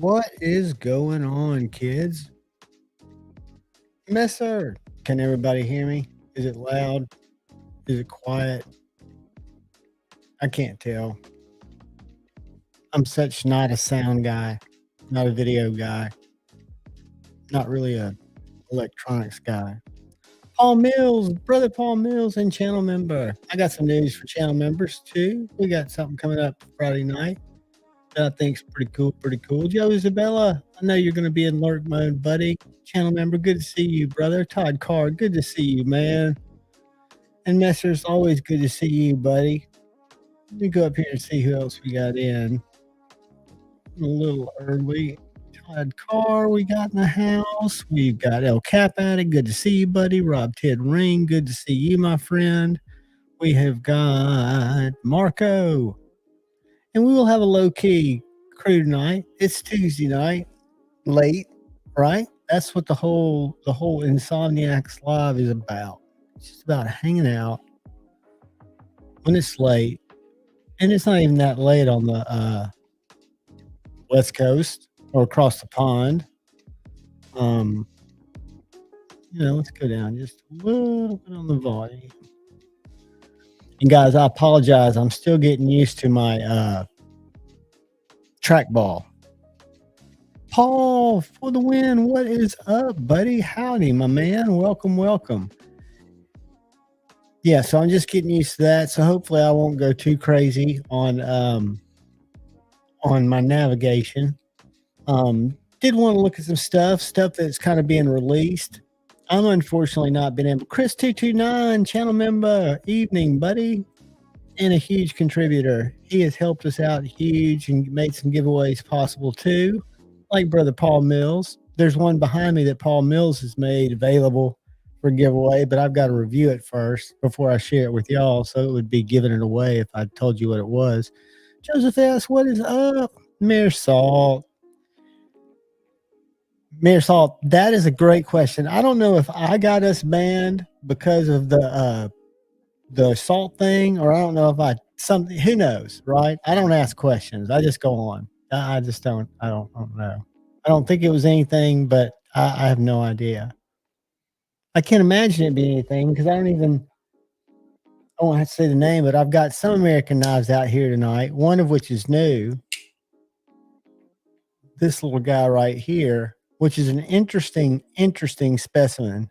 What is going on, kids? Messer, can everybody hear me? Is it loud? Is it quiet? I can't tell. I'm such not a sound guy, not a video guy, not really a electronics guy. Paul Mills, brother Paul Mills, and channel member. I got some news for channel members too. We got something coming up Friday night that I think's pretty cool. Pretty cool. Joe Isabella, I know you're going to be in lurk mode, buddy. Channel member, good to see you, brother. Todd Carr, good to see you, man. And Messer's always good to see you, buddy. Let me go up here and see who else we got in. A little early. Todd Carr, we got in the house. We've got El Capaddy, good to see you, buddy. Rob Ted Ring, good to see you, my friend. We have got Marco. And we will have a low-key crew tonight. It's Tuesday night, late, right? That's what the whole Insomniacs Live is about. It's just about hanging out when it's late. And it's not even that late on the West Coast or across the pond. Let's go down just a little bit on the volume. And guys, I apologize. I'm still getting used to my trackball. Paul for the win. What is up, buddy? Howdy, my man. Welcome, welcome. Yeah, so I'm just getting used to that. So hopefully I won't go too crazy on my navigation. Did want to look at some stuff that's kind of being released. I'm unfortunately not been able. Chris229, channel member, evening, buddy, and a huge contributor. He has helped us out huge and made some giveaways possible too, like brother Paul Mills. There's one behind me that Paul Mills has made available for giveaway, but I've got to review it first before I share it with y'all, so it would be giving it away if I told you what it was. Joseph asks, what is up? Mayor Salt. Mayor Salt, that is a great question. I don't know if I got us banned because of the salt thing, or I don't know if something. Who knows, right? I don't ask questions. I just go on. I just don't. I don't know. I don't think it was anything, but I have no idea. I can't imagine it being anything because I won't have to say the name, but I've got some American knives out here tonight. One of which is new. This little guy right here, which is an interesting specimen.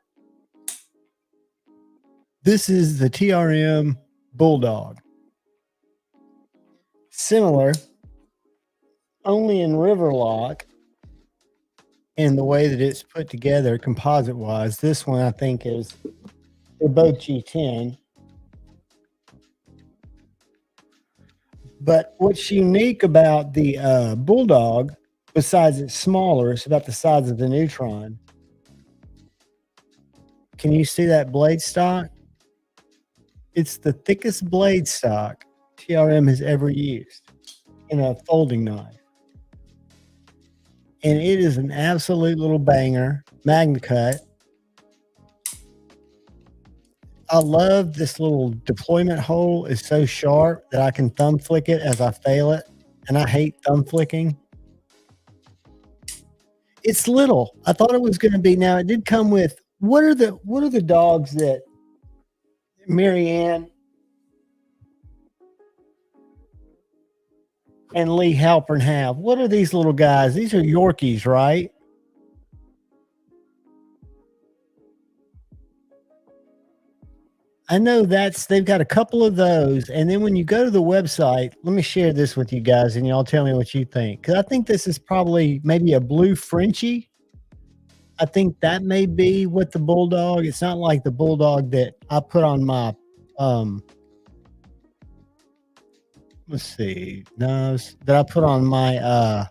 This is the TRM Bulldog. Similar, only in Riverlock in the way that it's put together composite-wise. This one, I think, they're both G10. But what's unique about the Bulldog, besides it's smaller, it's about the size of the Neutron. Can you see that blade stock? It's the thickest blade stock TRM has ever used in a folding knife. And it is an absolute little banger, Magna Cut. I love this little deployment hole is so sharp that I can thumb flick it as I fail it. And I hate thumb flicking. It's little. I thought it was going to be. Now it did come with. What are the dogs that Marianne and Lee Halpern have? What are these little guys? These are Yorkies, right? I know they've got a couple of those. And then when you go to the website, let me share this with you guys and y'all tell me what you think. Because I think this is probably maybe a blue Frenchie. I think that may be what the Bulldog. It's not like the Bulldog that I put on my, let's see, knives that I put on my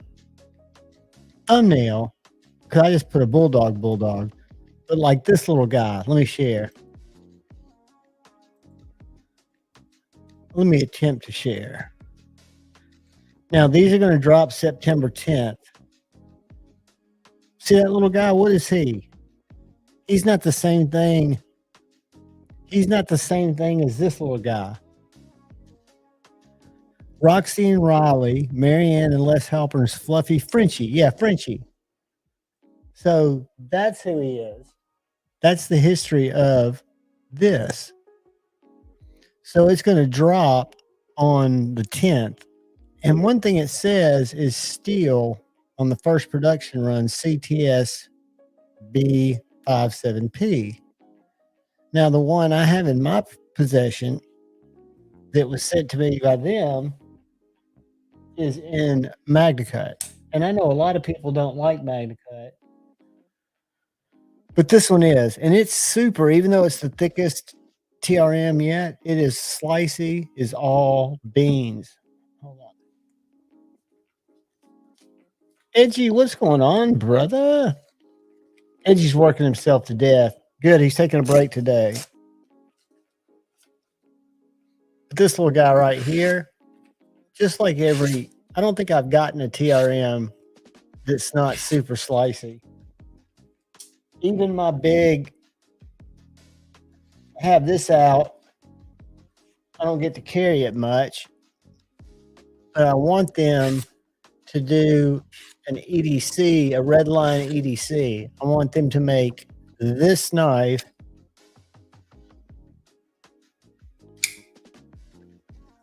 thumbnail. Because I just put a Bulldog. But like this little guy, let me share. Let me attempt to share. Now, these are going to drop September 10th. See that little guy? What is he? He's not the same thing. He's not the same thing as this little guy. Roxy and Raleigh, Marianne and Les Halpern's Fluffy Frenchie. Yeah, Frenchie. So that's who he is. That's the history of this. So it's going to drop on the 10th. And one thing it says is steel on the first production run, CTS B57P. Now, the one I have in my possession that was sent to me by them is in MagnaCut. And I know a lot of people don't like MagnaCut, but this one is. And it's super, even though it's the thickest TRM yet, it is slicey, is all beans. Hold on. Edgy, what's going on, brother? Edgy's working himself to death. Good, he's taking a break today. But this little guy right here, just like I don't think I've gotten a TRM that's not super slicey. Even my big, have this out, I don't get to carry it much, but I want them to do an EDC, a red line EDC. I want them to make this knife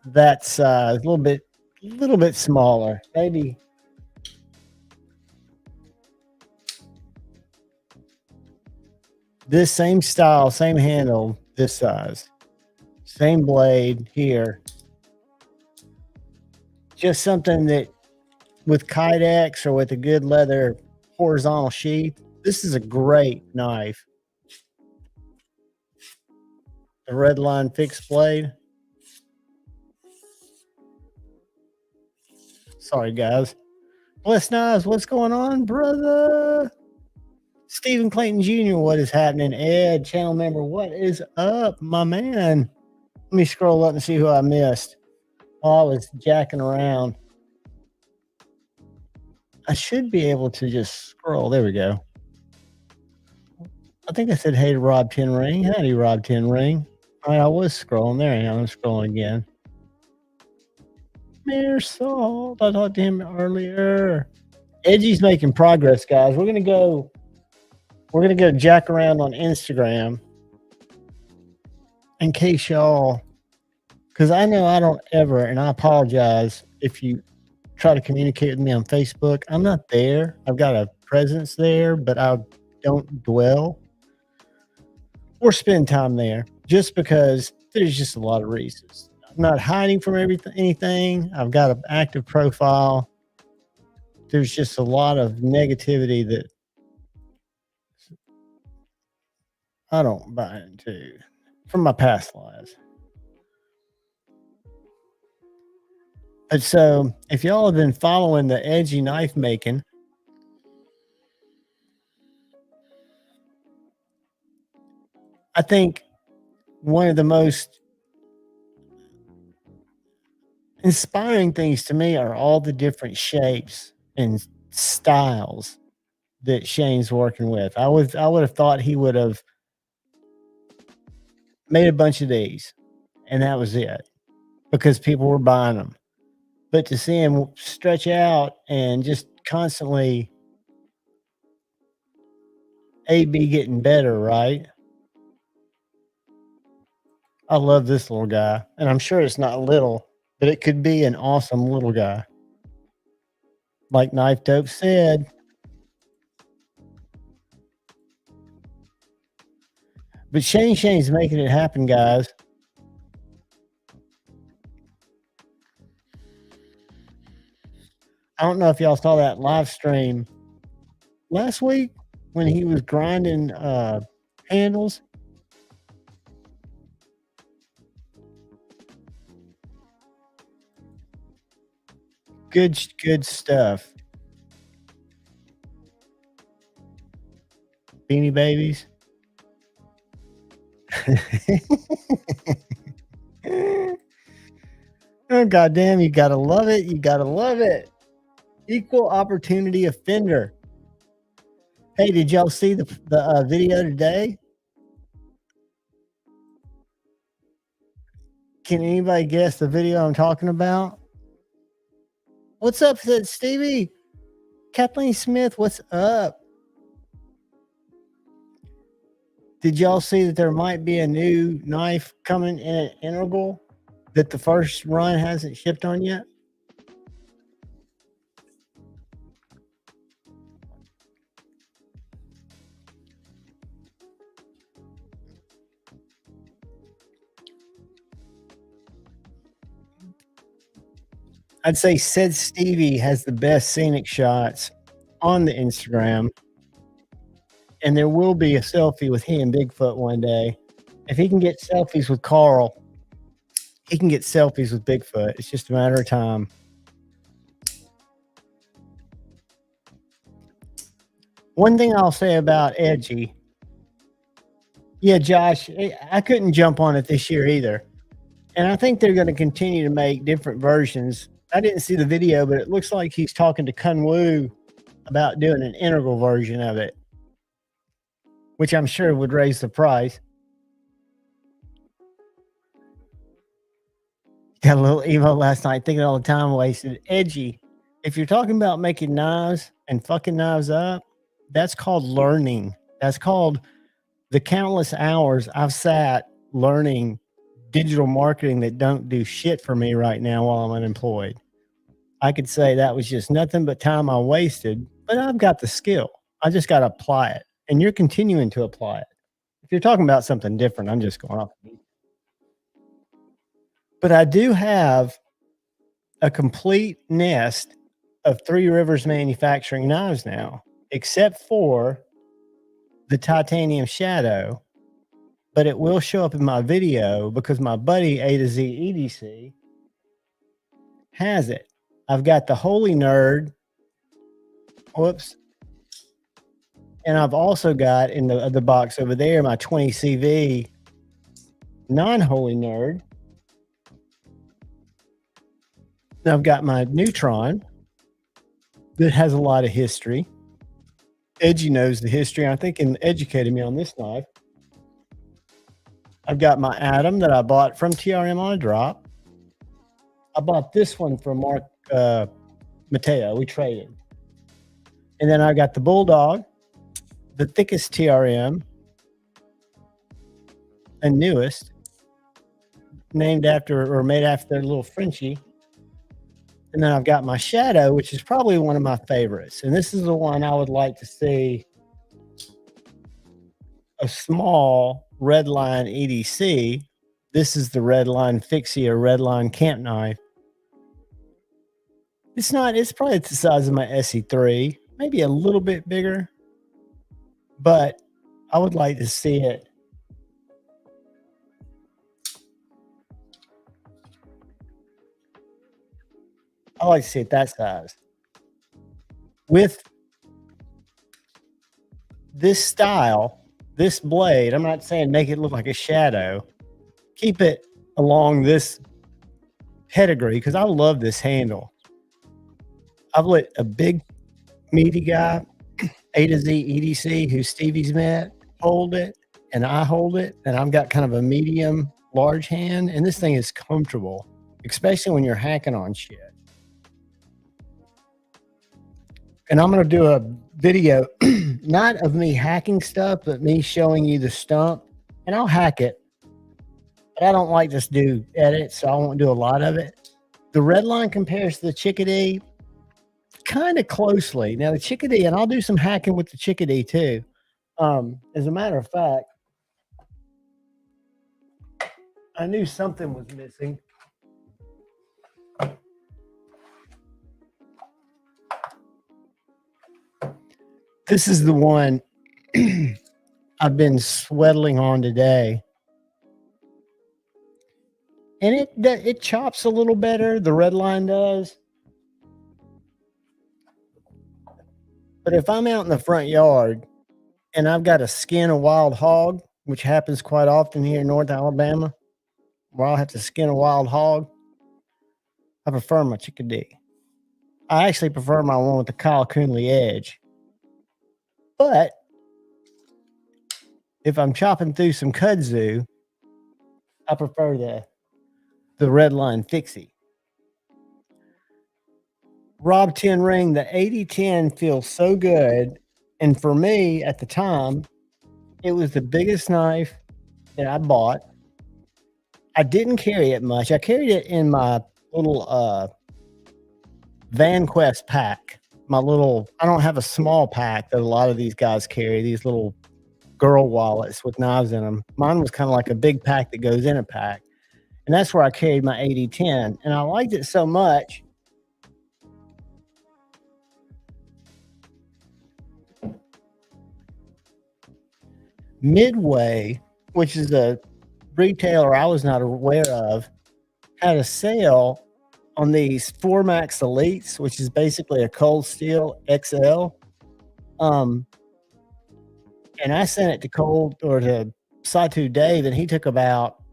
that's a little bit smaller, maybe. This same style, same handle, this size, same blade here. Just something that with Kydex or with a good leather horizontal sheath, this is a great knife. The red line fixed blade. Sorry, guys. Bless Knives, what's going on, brother? Stephen Clayton Jr., what is happening? Ed, channel member, what is up, my man? Let me scroll up and see who I missed. Oh, I was jacking around. I should be able to just scroll. There we go. I think I said, hey to Rob 10 Ring. Howdy, Rob 10 Ring. All right, I was scrolling. There I am. I'm scrolling again. Mere Salt. I talked to him earlier. Edgy's making progress, guys. We're gonna go jack around on Instagram in case y'all, because I know I don't ever, and I apologize if you try to communicate with me on Facebook. I'm not there. I've got a presence there, but I don't dwell or spend time there just because there's just a lot of reasons. I'm not hiding from anything. I've got an active profile. There's just a lot of negativity that I don't buy into from my past lives. But so, if y'all have been following the edgy knife making, I think one of the most inspiring things to me are all the different shapes and styles that Shane's working with. I would have thought he would have made a bunch of these, and that was it, because people were buying them. But to see him stretch out and just constantly be getting better, right? I love this little guy, and I'm sure it's not little, but it could be an awesome little guy. Like Knife Dope said, but Shane's making it happen, guys. I don't know if y'all saw that live stream last week when he was grinding handles. Good stuff. Beanie Babies. Oh, goddamn, you gotta love it. You gotta love it. Equal opportunity offender. Hey, did y'all see the video today? Can anybody guess the video I'm talking about? What's up, said Stevie? Kathleen Smith, what's up? Did y'all see that there might be a new knife coming in an integral that the first run hasn't shipped on yet? I'd say said Stevie has the best scenic shots on the Instagram, and there will be a selfie with he and Bigfoot one day. If he can get selfies with Carl, he can get selfies with Bigfoot. It's just a matter of time. One thing I'll say about Edgy, yeah, Josh, I couldn't jump on it this year either. And I think they're going to continue to make different versions. I didn't see the video, but it looks like he's talking to Kun Wu about doing an integral version of it, which I'm sure would raise the price. Got a little emo last night thinking all the time wasted. Edgy, if you're talking about making knives and fucking knives up, that's called learning. That's called the countless hours I've sat learning digital marketing that don't do shit for me right now while I'm unemployed. I could say that was just nothing but time I wasted, but I've got the skill. I just got to apply it. And you're continuing to apply it. If you're talking about something different, I'm just going off. But I do have a complete nest of Three Rivers Manufacturing knives now, except for the titanium shadow, but it will show up in my video because my buddy A to Z EDC has it. I've got the Holy Nerd. Whoops. And I've also got in the other box over there my 20 CV non-Holy Nerd. And I've got my Neutron that has a lot of history. Edgy knows the history, I think, and educated me on this knife. I've got my Atom that I bought from TRM on a drop. I bought this one from Mark Mateo. We traded. And then I got the Bulldog, the thickest TRM and newest, named after or made after their little Frenchie. And then I've got my Shadow, which is probably one of my favorites. And this is the one I would like to see a small Redline EDC. This is the Redline Fixie or Redline Camp Knife. It's probably the size of my SE3, maybe a little bit bigger, but I would like to see it. I like to see it that size. With this style, this blade, I'm not saying make it look like a Shadow. Keep it along this pedigree because I love this handle. I've let a big, meaty guy, A to Z EDC, who Stevie's met, hold it, and I hold it, and I've got kind of a medium, large hand, and this thing is comfortable, especially when you're hacking on shit. And I'm going to do a video, not of me hacking stuff, but me showing you the stump. And I'll hack it. But I don't like to do edits, so I won't do a lot of it. The Redline compares to the Chickadee kind of closely. Now, the Chickadee, and I'll do some hacking with the Chickadee too. As a matter of fact, I knew something was missing. This is the one I've been sweating on today. And it chops a little better. The Redline does. But if I'm out in the front yard and I've got to skin a wild hog, which happens quite often here in North Alabama, where I'll have to skin a wild hog, I prefer my Chickadee. I actually prefer my one with the Kyle Coonley edge. But if I'm chopping through some kudzu, I prefer the Redline Fixie. Rob 10 ring, the 8010 feels so good. And for me at the time, it was the biggest knife that I bought. I didn't carry it much. I carried it in my little Van Quest pack. My little, I don't have a small pack that a lot of these guys carry, these little girl wallets with knives in them. Mine was kind of like a big pack that goes in a pack. And that's where I carried my 8010. And I liked it so much. Midway, which is a retailer I was not aware of, had a sale on these Formax Elites, which is basically a Cold Steel XL. And I sent it to Satu Dave, and he took about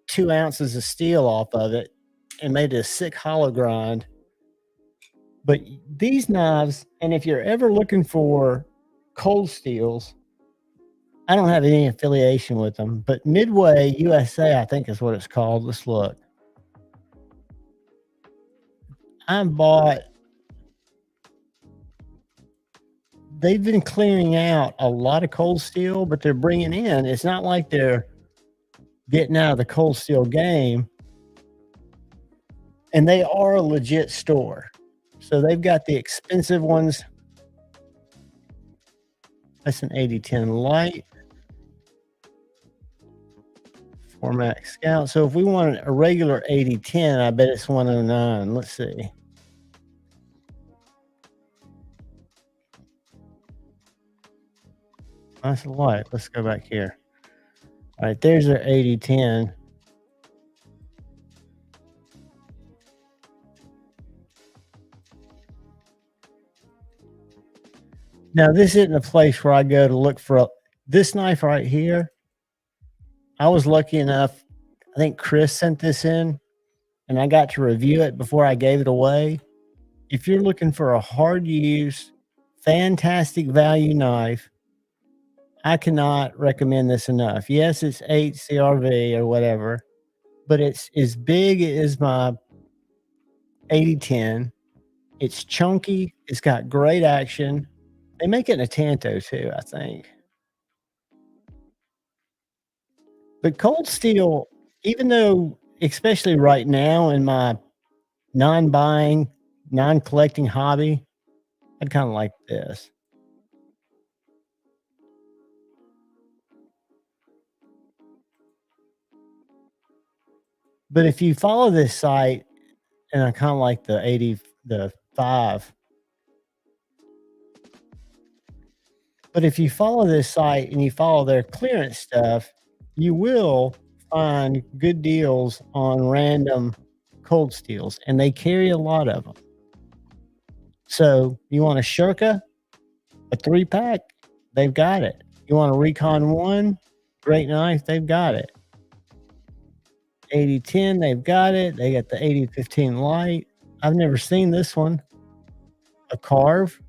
2 ounces of steel off of it and made a sick hollow grind. But these knives, and if you're ever looking for cold steels, I don't have any affiliation with them, but Midway USA, I think is what it's called. Let's look. They've been clearing out a lot of cold steel, but they're bringing in, it's not like they're getting out of the cold steel game. And they are a legit store. So they've got the expensive ones. That's an 8010 light. Formax Scout. So if we want a regular 8010, I bet it's 109. Let's see. That's a light. Let's go back here. All right, there's our 8010. Now, this isn't a place where I go to look for this knife right here. I was lucky enough, I think Chris sent this in, and I got to review it before I gave it away. If you're looking for a hard use, fantastic value knife, I cannot recommend this enough. Yes, it's 8 CRV or whatever, but it's as big as my 8010. It's chunky. It's got great action. They make it in a Tanto too, I think. But cold steel, even though, especially right now in my non-buying, non-collecting hobby, I'd kind of like this. But if you follow this site, and I kind of like the 5. But if you follow this site and you follow their clearance stuff, you will find good deals on random cold steels, and they carry a lot of them. So you want a Shirka, a 3-pack, they've got it. You want a Recon 1, great knife, they've got it. 8010, they've got it. They got the 8015 light. I've never seen this one. A carve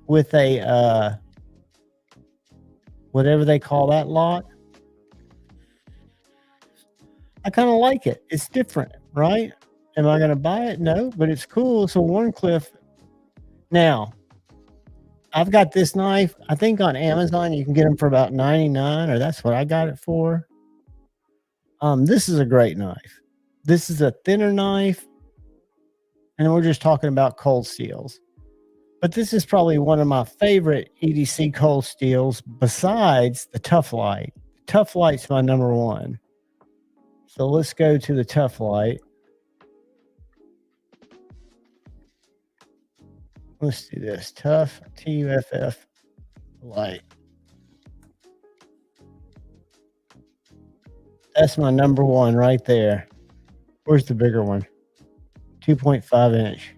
with a whatever they call that lot. I kind of like it. It's different, right? Am I going to buy it? No, but it's cool. It's a Warncliffe. Now, I've got this knife. I think on Amazon you can get them for about 99, or that's what I got it for. This is a great knife. This is a thinner knife, and we're just talking about cold steels. But this is probably one of my favorite EDC cold steels besides the Tough Light. Tough Light's my number one. So let's go to the Tough Light. Let's do this. Tough, Tuff Light. That's my number one right there. Where's the bigger one? 2.5 inch.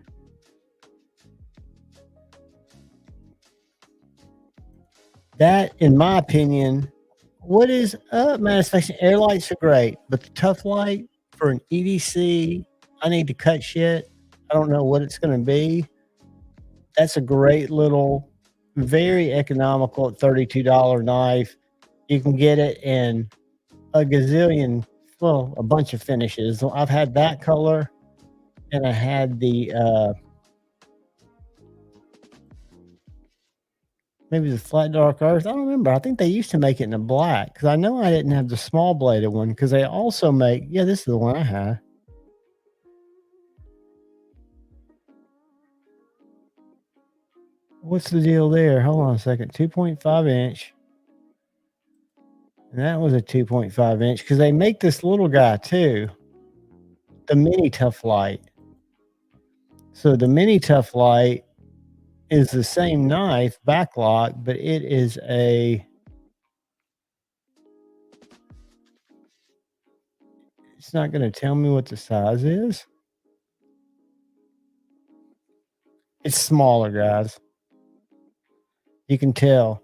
That, in my opinion, what is up, manifestation? Air lights are great, but the Tough Light for an EDC, I need to cut shit. I don't know what it's going to be. That's a great little, very economical at $32 knife. You can get it in a gazillion, well, a bunch of finishes. I've had that color, and I had the maybe the flat dark earth. I don't remember. I think they used to make it in a black because I know I didn't have the small bladed one because they also make. Yeah, this is the one I had. What's the deal there? Hold on a second. 2.5 inch. And that was a 2.5 inch because they make this little guy too, the mini tough light. So the mini tough light is the same knife backlock, but it is a. It's not going to tell me what the size is. It's smaller, guys. You can tell.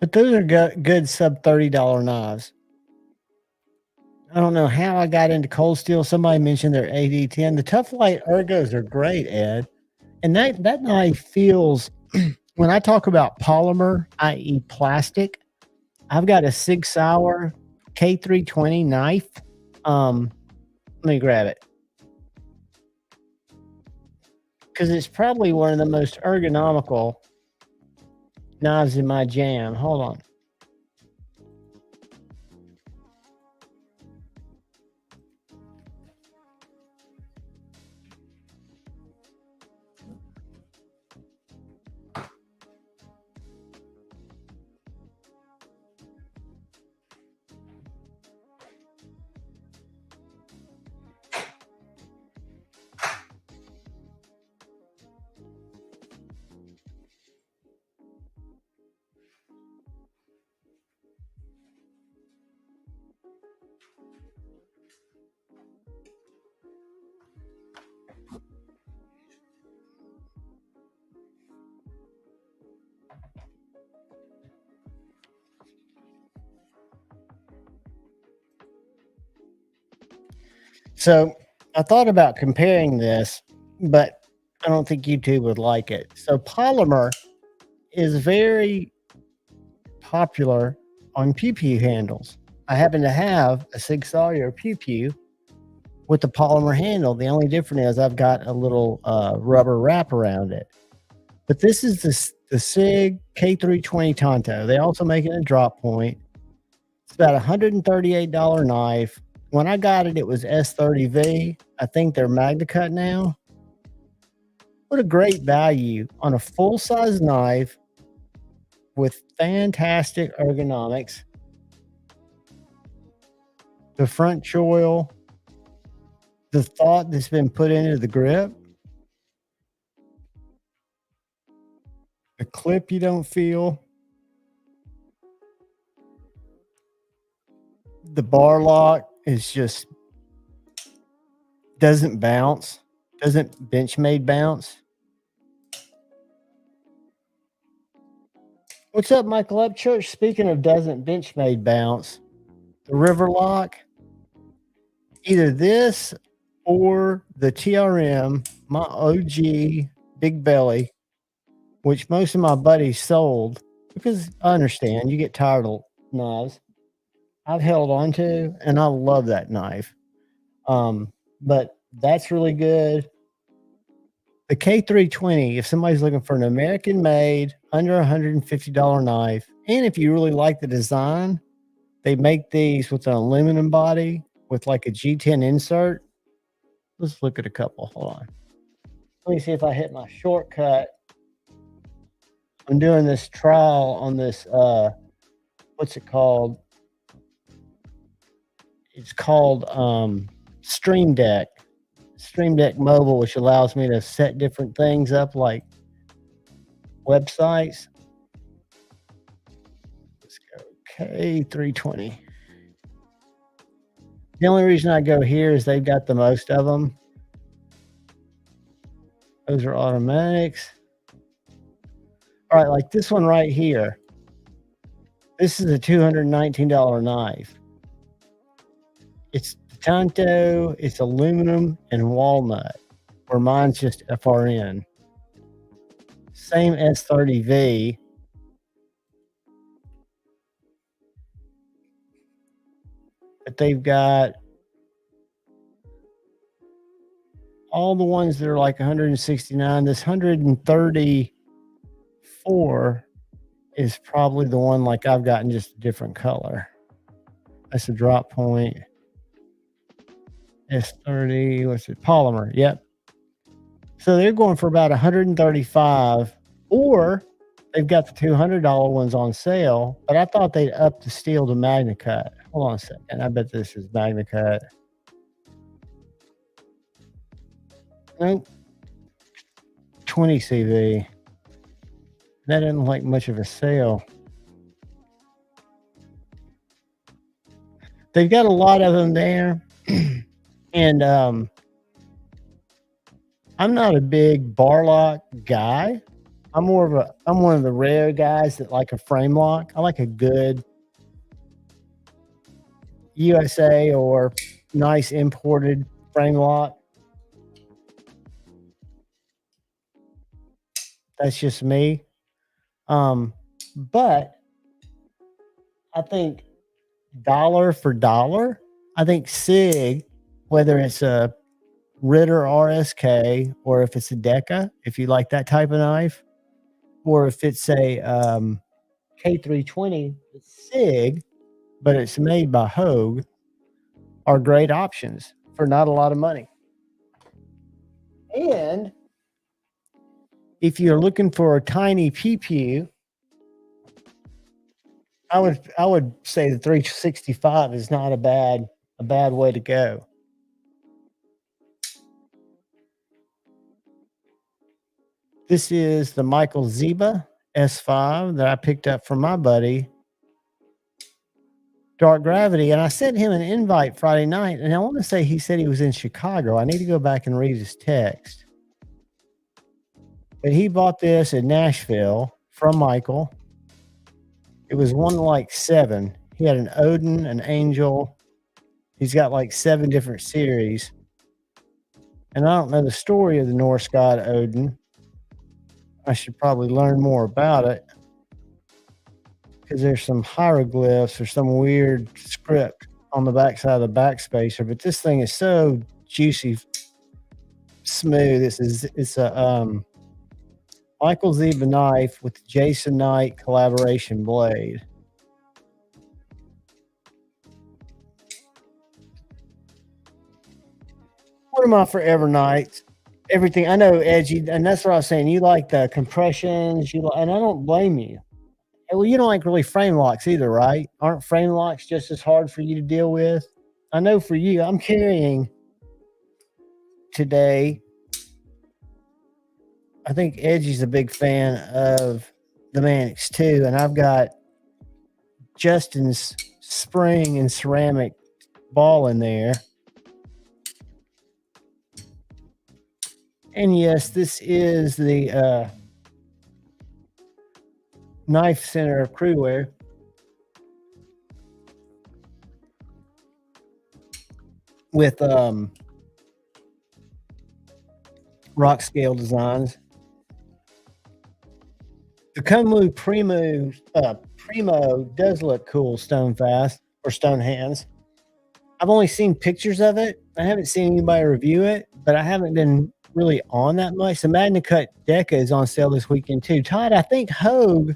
But those are good sub $30 knives. I don't know how I got into cold steel. Somebody mentioned their AD10. The Tough Light Ergos are great, Ed. And that knife feels, when I talk about polymer, i.e. plastic, I've got a Sig Sauer K320 knife. Let me grab it. Because it's probably one of the most ergonomical knives in my jam. Hold on. So I thought about comparing this, but I don't think YouTube would like it. So polymer is very popular on pew pew handles. I happen to have a Sig Sauer pew pew with the polymer handle. The only difference is I've got a little rubber wrap around it. But this is the Sig K320 Tonto. They also make it a drop point. It's about $138 knife. When I got it, it was S30V. I think they're Magna Cut now. What a great value on a full-size knife with fantastic ergonomics. The front choil, the thought that's been put into the grip, the clip you don't feel, the bar lock is just doesn't bounce, doesn't Benchmade bounce. What's up, Michael Upchurch? Speaking of doesn't Benchmade bounce, the River Lock, either this or the TRM, my OG Big Belly, which most of my buddies sold because I understand you get tired of knives. I've held on to, and I love that knife. But that's really good. The K320, if somebody's looking for an American made, under $150 knife, and if you really like the design, they make these with an aluminum body with like a G10 insert. Let's look at a couple. Hold on. Let me see if I hit my shortcut. I'm doing this trial on this, what's it called? It's called Stream Deck Mobile, which allows me to set different things up like websites. Let's go K320. The only reason I go here is they've got the most of them. Those are automatics. All right, like this one right here. This is a $219 knife. It's Tonto, it's aluminum and walnut, where mine's just FRN. Same S30V. But they've got all the ones that are like 169, this 134 is probably the one like I've gotten just a different color. That's a drop point. S30, what's it? Polymer. Yep. So they're going for about 135, or they've got the $200 ones on sale, but I thought they'd up the steel to MagnaCut. Hold on a second. I bet this is MagnaCut. Nope. 20 CV. That isn't like much of a sale. They've got a lot of them there. And I'm not a big bar lock guy. I'm one of the rare guys that like a frame lock. I like a good USA or nice imported frame lock. That's just me. But I think dollar for dollar, I think SIG, whether it's a Ritter RSK or if it's a Deca, if you like that type of knife, or if it's a K320 SIG, but it's made by Hogue, are great options for not a lot of money. And if you're looking for a tiny pew, I would say the 365 is not a bad way to go. This is the Michael Ziba S5 that I picked up from my buddy Dark Gravity, and I sent him an invite Friday night, and I want to say he said he was in Chicago. I need to go back and read his text. But he bought this in Nashville from Michael. It was one like 7. He had an Odin, an Angel. He's got like 7 different series. And I don't know the story of the Norse god Odin. I should probably learn more about it, because there's some hieroglyphs or some weird script on the backside of the backspacer. But this thing is so juicy, smooth. It's a Michael Ziba knife with the Jason Knight collaboration blade. One of my forever knights. Everything I know, edgy, and that's what I was saying. You like the compressions, and I don't blame you. Well, you don't like really frame locks either, right? Aren't frame locks just as hard for you to deal with? I know for you, I'm carrying today. I think Edgy's a big fan of the Mannix too, and I've got Justin's spring and ceramic ball in there. And yes, this is the Knife Center Crewwear. With rock scale designs. The Kumlu Primo does look cool stone fast or stone hands. I've only seen pictures of it. I haven't seen anybody review it, but I haven't been really on that much. The MagnaCut Deca is on sale this weekend too. Todd, I think Hogue,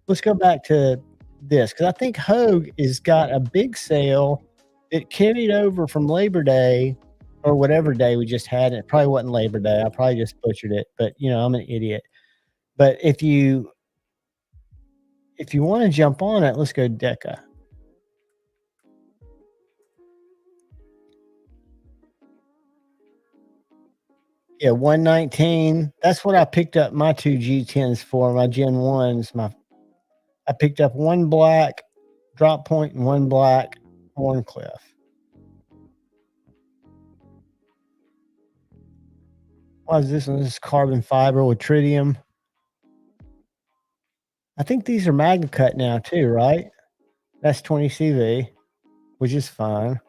let's go back to this, because I think Hogue has got a big sale that carried over from Labor Day or whatever day we just had. It probably wasn't Labor Day. I probably just butchered it, but I'm an idiot. But if you want to jump on it, let's go Deca. Yeah, 119. That's what I picked up my 2 G10s for, my Gen 1s. I picked up one black drop point and one black Horncliffe. What is this one? This is carbon fiber with tritium. I think these are MagnaCut now too, right? That's 20 CV, which is fine.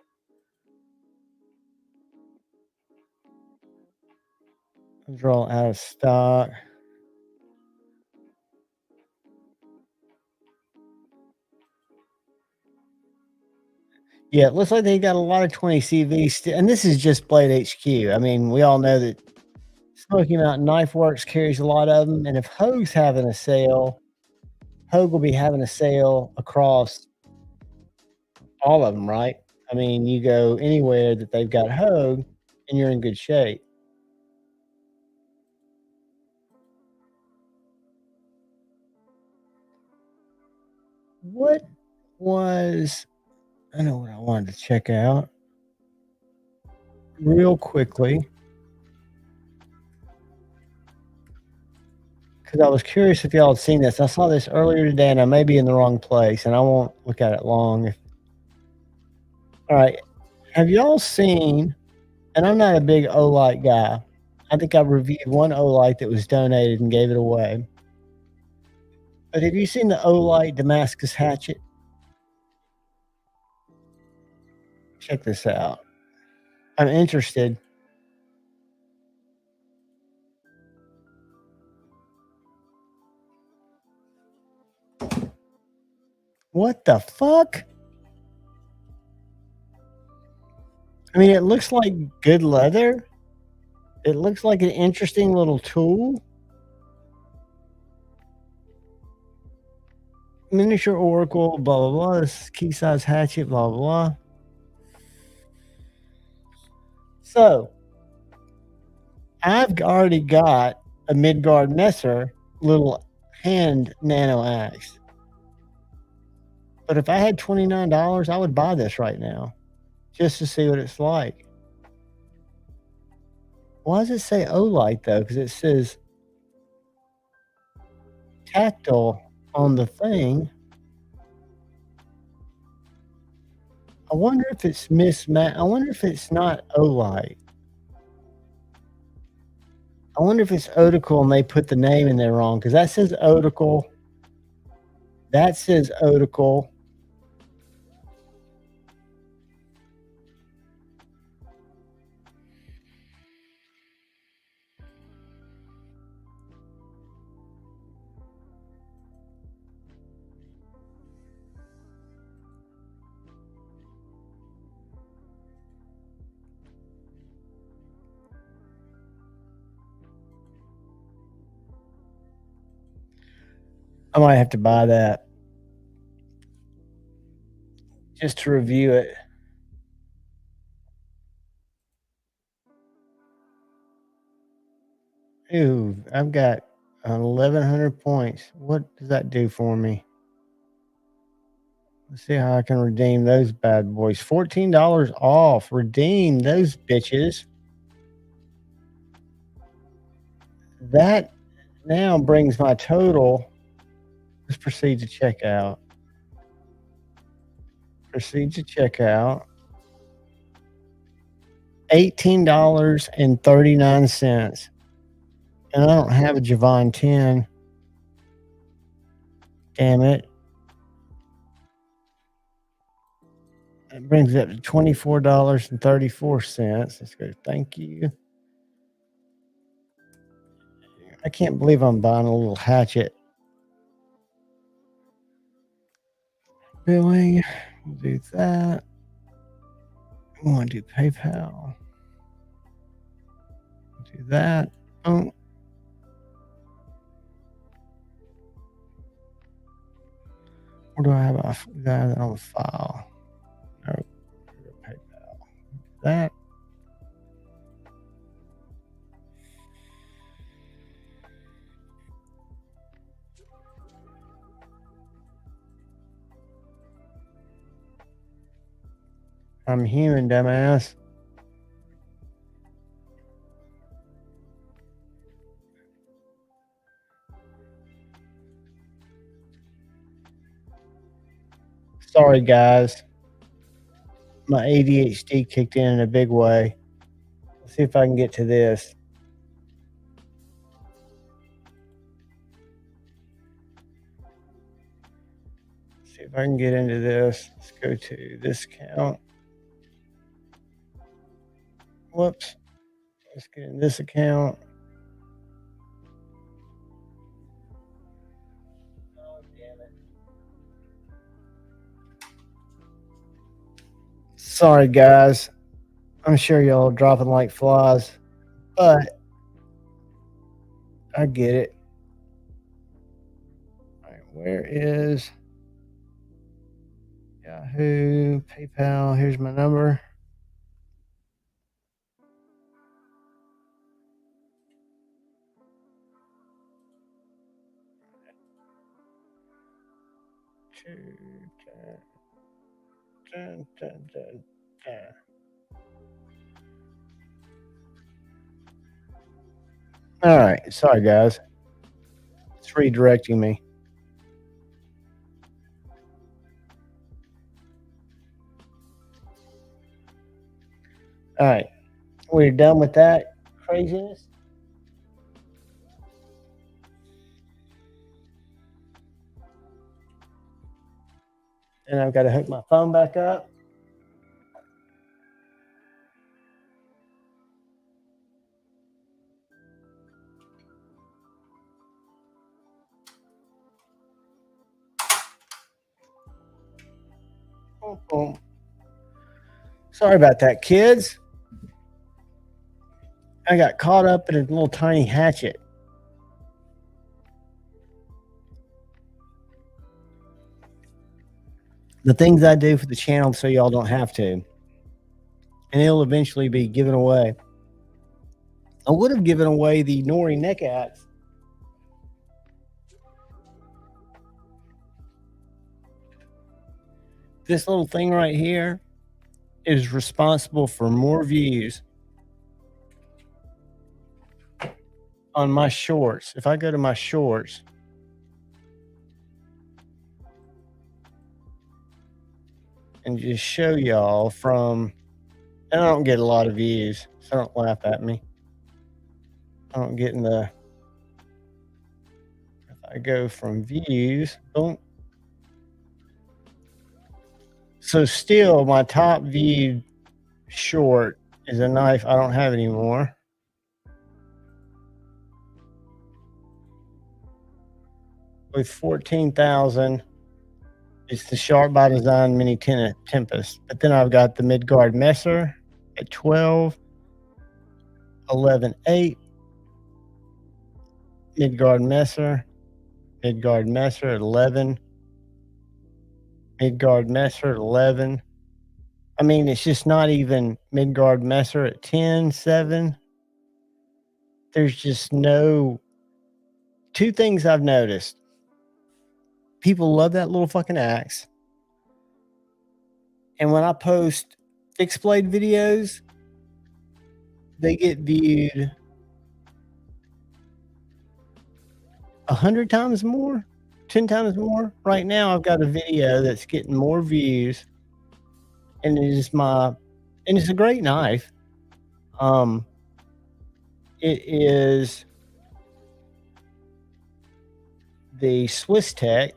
Those are all out of stock. Yeah, it looks like they got a lot of 20 CV and this is just Blade HQ. I mean, we all know that Smoky Mountain Knife Works carries a lot of them, and if Hogue's having a sale, Hogue will be having a sale across all of them, right? I mean, you go anywhere that they've got Hogue, and you're in good shape. What was I know what I wanted to check out real quickly because I was curious if y'all had seen this. I saw this earlier today, and I may be in the wrong place, and I won't look at it long. All right, have y'all seen? And I'm not a big Olight guy. I think I reviewed one Olight that was donated and gave it away. But have you seen the Olight Damascus hatchet? Check this out. I'm interested. What the fuck? I mean, it looks like good leather. It looks like an interesting little tool. Miniature Oracle, blah, blah, blah. This is key size hatchet, blah, blah, blah. So, I've already got a Midgard Messer little hand nano axe. But if I had $29, I would buy this right now just to see what it's like. Why does it say Olight though? Because it says tactile on the thing. I wonder if it's mismatched. I wonder if it's not Olight. I wonder if it's Odical and they put the name in there wrong because that says Odical. That says Odical. I might have to buy that just to review it. Ooh, I've got 1,100 points. What does that do for me? Let's see how I can redeem those bad boys. $14 off. Redeem those bitches. That now brings my total. Let's proceed to checkout. Proceed to checkout. $18.39. And I don't have a Javon 10. Damn it. That brings it up to $24.34. Let's go. Thank you. I can't believe I'm buying a little hatchet. Billing. We'll do that. We want to do PayPal. We'll do that. Oh. Where do I have that on file? No. PayPal. That. I'm human, dumbass. Sorry, guys. My ADHD kicked in a big way. Let's see if I can get to this. See if I can get into this. Let's go to this account. Whoops. Let's get in this account. Oh, damn it. Sorry, guys. I'm sure y'all are dropping like flies, but I get it. All right, where is Yahoo, PayPal? Here's my number. All right, sorry guys. It's redirecting me. All right, we're done with that craziness. And I've got to hook my phone back up. Boom, boom. Sorry about that, kids. I got caught up in a little tiny hatchet. The things I do for the channel so y'all don't have to. And it'll eventually be given away. I would have given away the Nori neck axe. This little thing right here is responsible for more views on my shorts. If I go to my shorts, and just show y'all from, and I don't get a lot of views, so don't laugh at me. I don't get in the, if I go from views, boom. So still my top viewed short is a knife I don't have anymore. With 14,000, it's the Sharp by Design Mini Tempest. But then I've got the Midgard Messer at 12, 11.8, Midgard Messer at 11, Midgard Messer at 11. I mean, it's just not even Midgard Messer at 10, 7. There's just no. Two things I've noticed. People love that little fucking axe. And when I post fixed blade videos, they get viewed 100 times more, 10 times more. Right now, I've got a video that's getting more views, and it's a great knife. It is the Swiss Tech.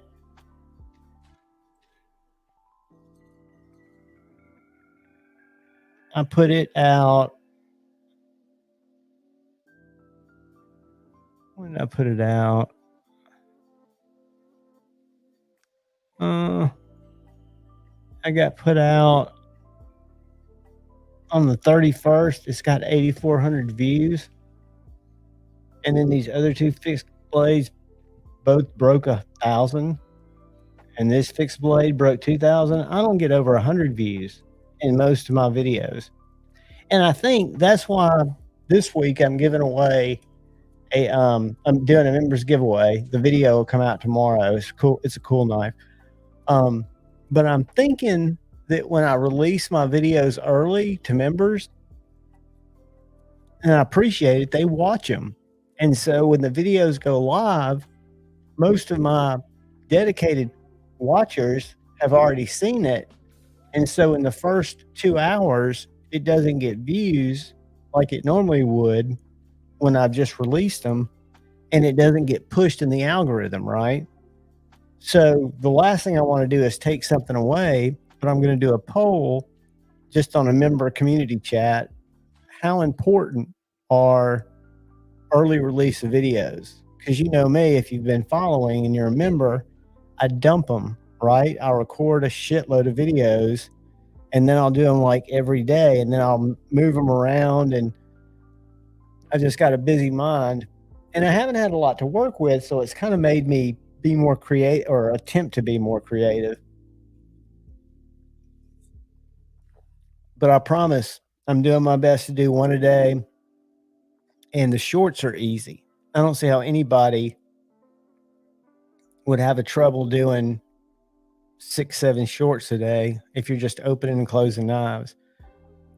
I put it out. When did I put it out? I got put out on the 31st. It's got 8,400 views. And then these other two fixed blades both broke 1,000. And this fixed blade broke 2,000. I don't get over 100 views in most of my videos. And I think that's why this week I'm giving away I'm doing a members giveaway. The video will come out tomorrow. It's cool. It's a cool knife. But I'm thinking that when I release my videos early to members, and I appreciate it, they watch them. And so when the videos go live, most of my dedicated watchers have already seen it. And so in the first 2 hours, it doesn't get views like it normally would when I've just released them, and it doesn't get pushed in the algorithm, right? So the last thing I want to do is take something away, but I'm going to do a poll just on a member community chat. How important are early release of videos? Because you know me, if you've been following and you're a member, I dump them, right? I record a shitload of videos and then I'll do them like every day, and then I'll move them around, and I just got a busy mind, and I haven't had a lot to work with, so it's kind of made me be more creative or attempt to be more creative. But I promise I'm doing my best to do one a day, and the shorts are easy. I don't see how anybody would have a trouble doing 6, 7 shorts a day if you're just opening and closing knives,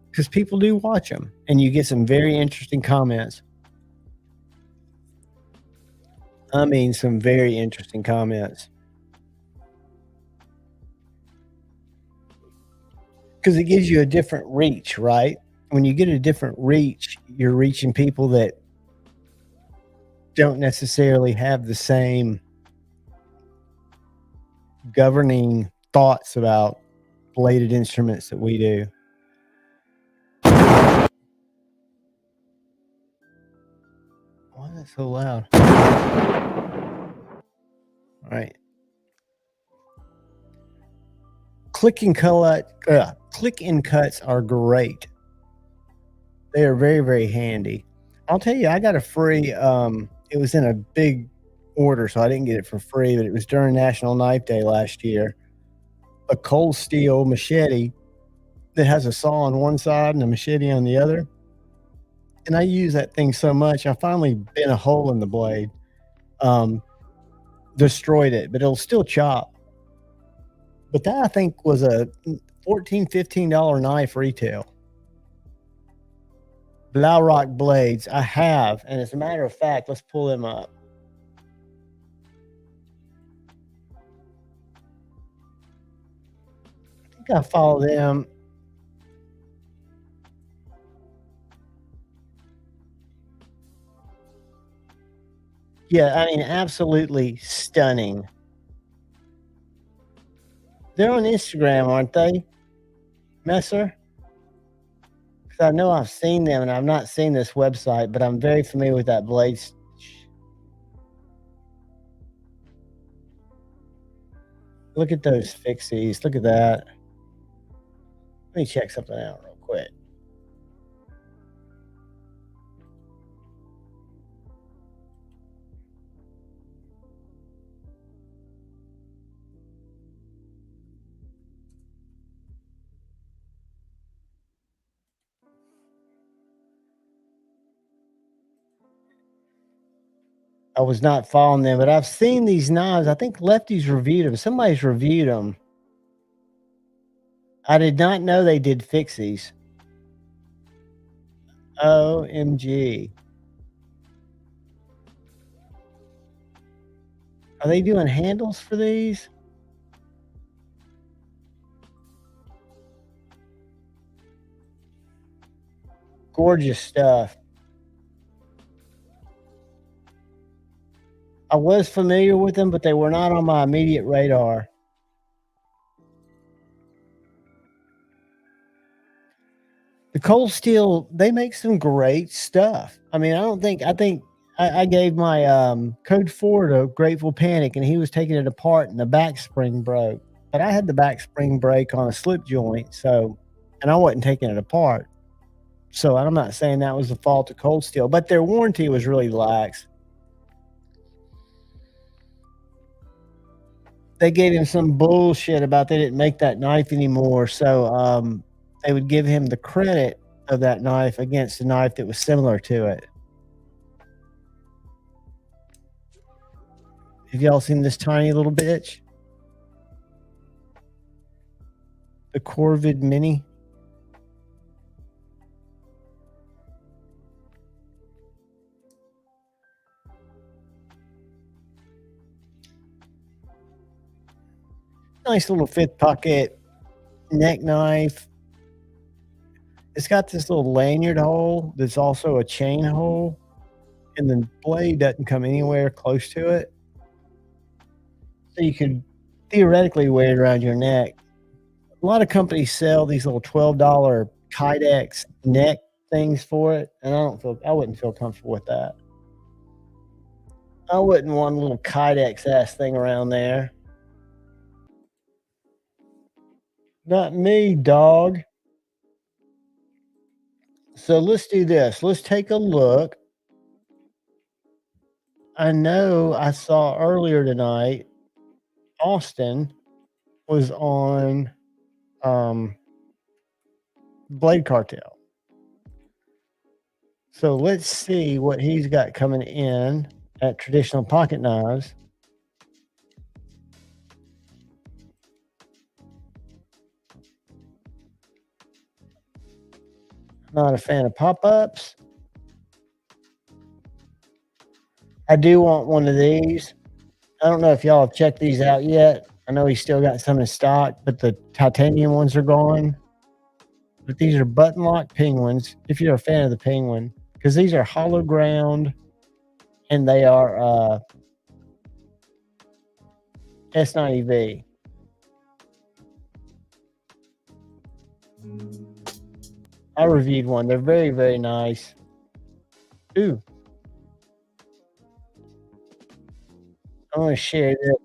because people do watch them, and you get some very interesting comments. I mean, some very interesting comments, because it gives you a different reach, right? When you get a different reach, you're reaching people that don't necessarily have the same governing thoughts about bladed instruments that we do. Why is it so loud? All right. Click and cuts are great. They are very, very handy. I'll tell you, I got a free, it was in a big order, so I didn't get it for free, but it was during National Knife Day last year. A cold steel machete that has a saw on one side and a machete on the other. And I use that thing so much, I finally bent a hole in the blade, um, destroyed it, but it'll still chop. But that I think was a $14, $15 knife retail. Blaurock blades, I have, and as a matter of fact, let's pull them up. I think I follow them. Yeah, I mean, absolutely stunning. They're on Instagram, aren't they, Messer? Because I know I've seen them, and I've not seen this website, but I'm very familiar with that blade. Look at those fixies. Look at that. Let me check something out real quick. I was not following them, but I've seen these knives. I think Lefty's reviewed them. Somebody's reviewed them. I did not know they did fixies. OMG. Are they doing handles for these? Gorgeous stuff. I was familiar with them, but they were not on my immediate radar. The Cold Steel, they make some great stuff. I mean, I think I gave my code 4 to Grateful Panic, and he was taking it apart, and the back spring broke. But I had the back spring break on a slip joint, so, and I wasn't taking it apart. So I'm not saying that was the fault of Cold Steel, but their warranty was really lax. They gave him some bullshit about they didn't make that knife anymore, so they would give him the credit of that knife against a knife that was similar to it. Have y'all seen this tiny little bitch? The Corvid Mini? Nice little fifth pocket neck knife. It's got this little lanyard hole that's also a chain hole, and the blade doesn't come anywhere close to it. So you could theoretically wear it around your neck. A lot of companies sell these little $12 Kydex neck things for it, and I wouldn't feel comfortable with that. I wouldn't want a little Kydex ass thing around there. Not me, dog. So let's do this. Let's take a look. I know I saw earlier tonight Austin was on Blade Cartel. So let's see what he's got coming in at Traditional Pocket Knives. Not a fan of pop-ups. I do want one of these. I don't know if y'all have checked these out yet. I know he's still got some in stock, but the titanium ones are gone. But these are button lock penguins, if you're a fan of the penguin, because these are hollow ground and they are S90V. I reviewed one. They're very, very nice. Ooh. I'm going to share this.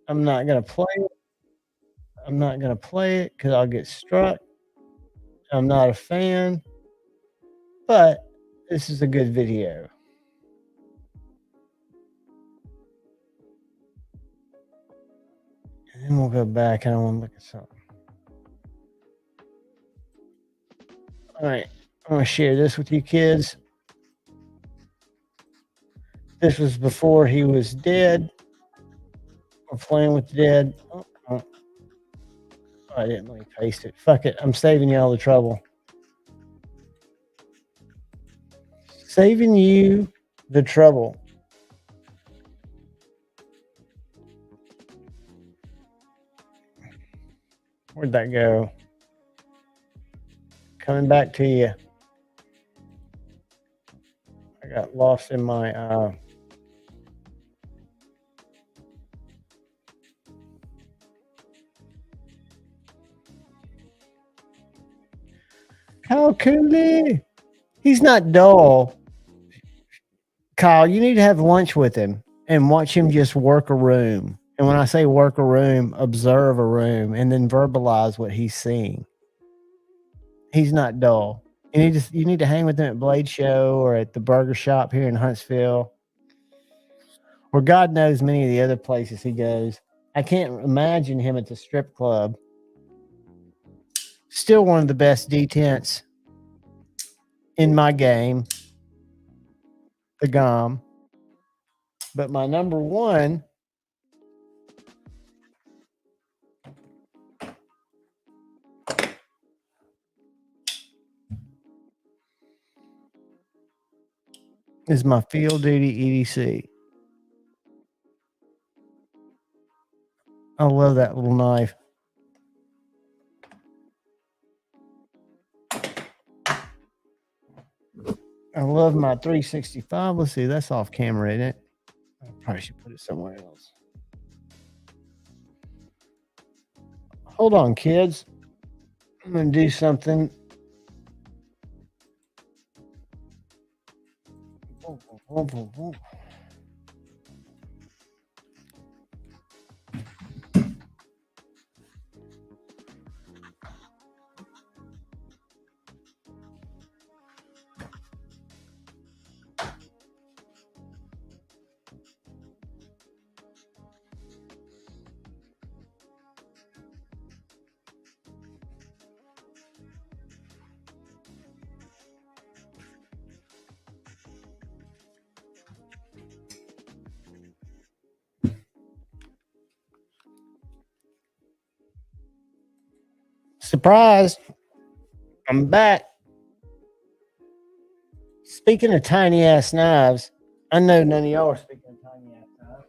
I'm not going to play it. I'm not going to play it because I'll get struck. I'm not a fan, but this is a good video. And then we'll go back and I want to look at something. All right. I'm going to share this with you kids. This was before he was dead. We're playing with the dead. Oh, I didn't let me paste it. Fuck it. I'm saving you all the trouble. Saving you the trouble. Where'd that go? Coming back to you. I got lost in my Kyle Cooley. He's not dull. Kyle, you need to have lunch with him and watch him just work a room. And when I say work a room, observe a room and then verbalize what he's seeing. He's not dull. You need to hang with him at Blade Show or at the burger shop here in Huntsville, or God knows many of the other places he goes. I can't imagine him at the strip club. Still one of the best detents in my game, the GOM. But my number one is my field duty EDC. I love that little knife. I love my 365. Let's see, that's off camera, isn't it? I probably should put it somewhere else. Hold on, kids. I'm going to do something. Surprise! I'm back. Speaking of tiny ass knives, I know none of y'all are speaking of tiny ass knives.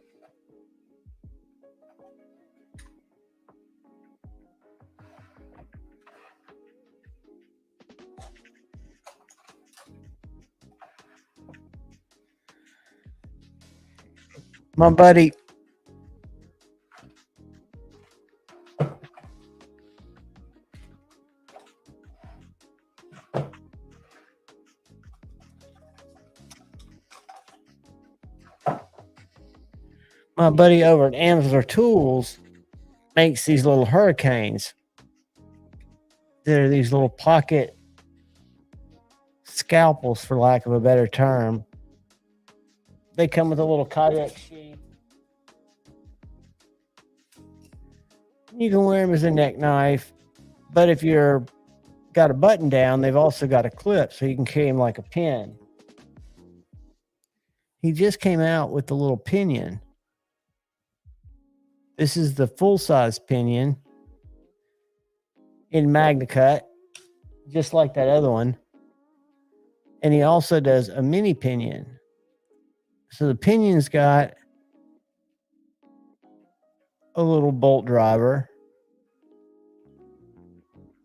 My buddy over at Amazon Tools makes these little hurricanes. There are these little pocket scalpels, for lack of a better term. They come with a little kayak sheath. You can wear them as a neck knife, but if you're got a button down, they've also got a clip, so you can carry them like a pin. He just came out with the little pinion. This is the full-size pinion in MagnaCut, just like that other one. And he also does a mini pinion. So the pinion's got a little bolt driver,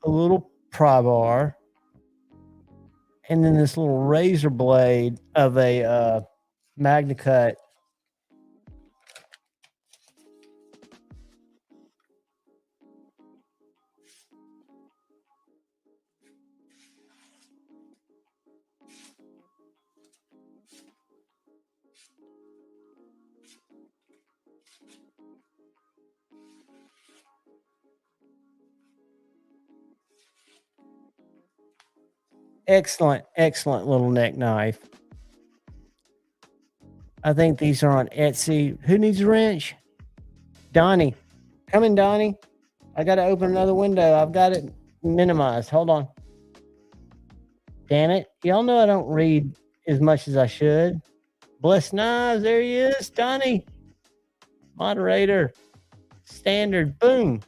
a little pry bar, and then this little razor blade of a MagnaCut. Excellent, excellent little neck knife. I think these are on Etsy. Who needs a wrench? Donnie. Come in, Donnie. I got to open another window. I've got it minimized. Hold on. Damn it. Y'all know I don't read as much as I should. Bless knives. There he is. Donnie. Moderator. Standard. Boom.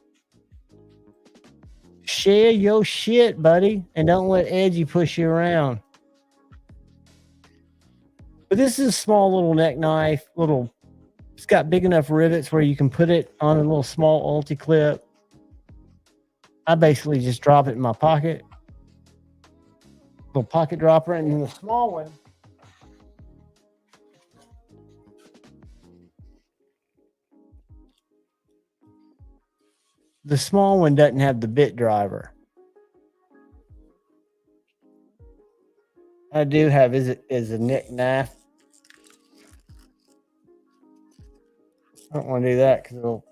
Share your shit, buddy. And don't let Edgy push you around. But this is a small little neck knife. It's got big enough rivets where you can put it on a little small ulti clip. I basically just drop it in my pocket. Little pocket dropper. And then the small one, doesn't have the bit driver. I do have is a neck knife. I don't want to do that because it'll.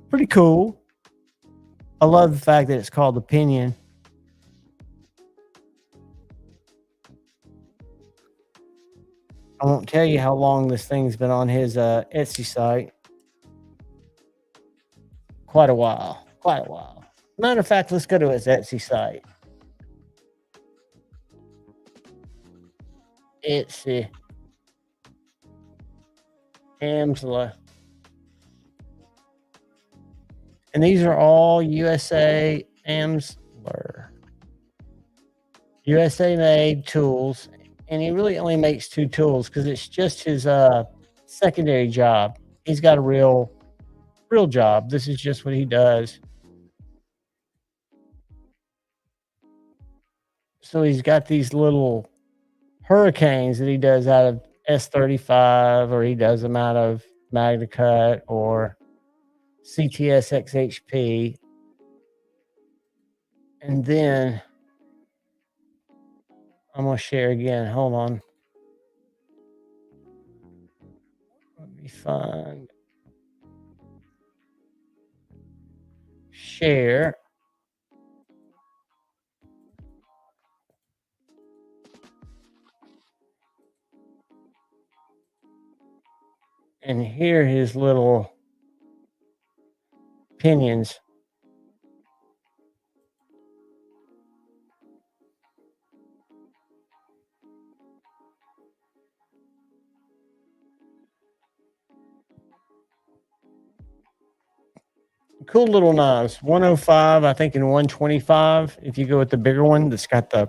Pretty cool. I love the fact that it's called the pinion. I won't tell you how long this thing's been on his Etsy site. Quite a while. Matter of fact, let's go to his Etsy site. Etsy. Amsler. And these are all USA Amsler. USA made tools. And he really only makes 2 tools because it's just his secondary job. He's got a real job. This is just what he does. So he's got these little hurricanes that he does out of S35, or he does them out of MagnaCut or CTS XHP. And then I'm going to share again. Hold on. Let me find share. And here are his little pinions. Cool little knives. 105, I think, and 125. If you go with the bigger one, that's got the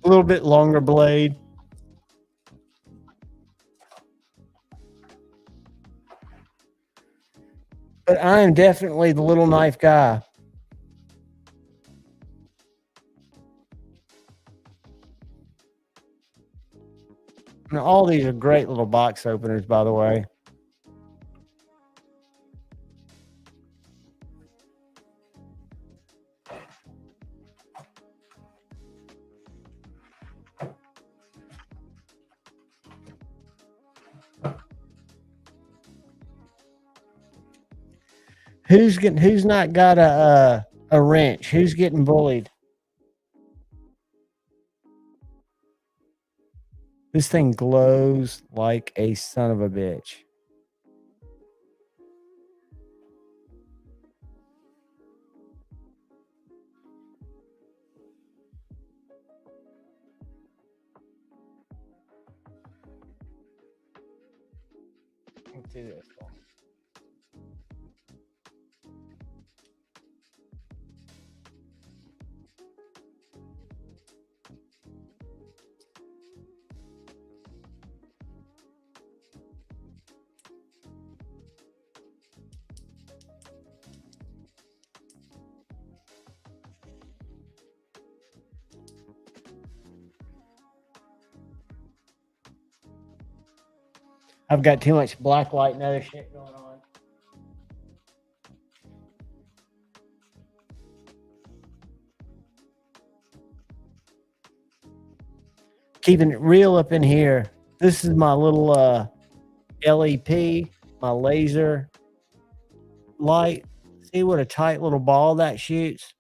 a little bit longer blade. But I am definitely the little knife guy. And all these are great little box openers, by the way. Who's not got a wrench? Who's getting bullied? This thing glows like a son of a bitch. Let's do this one. I've got too much black light and other shit going on. Keeping it real up in here. This is my little LEP, my laser light. See what a tight little ball that shoots?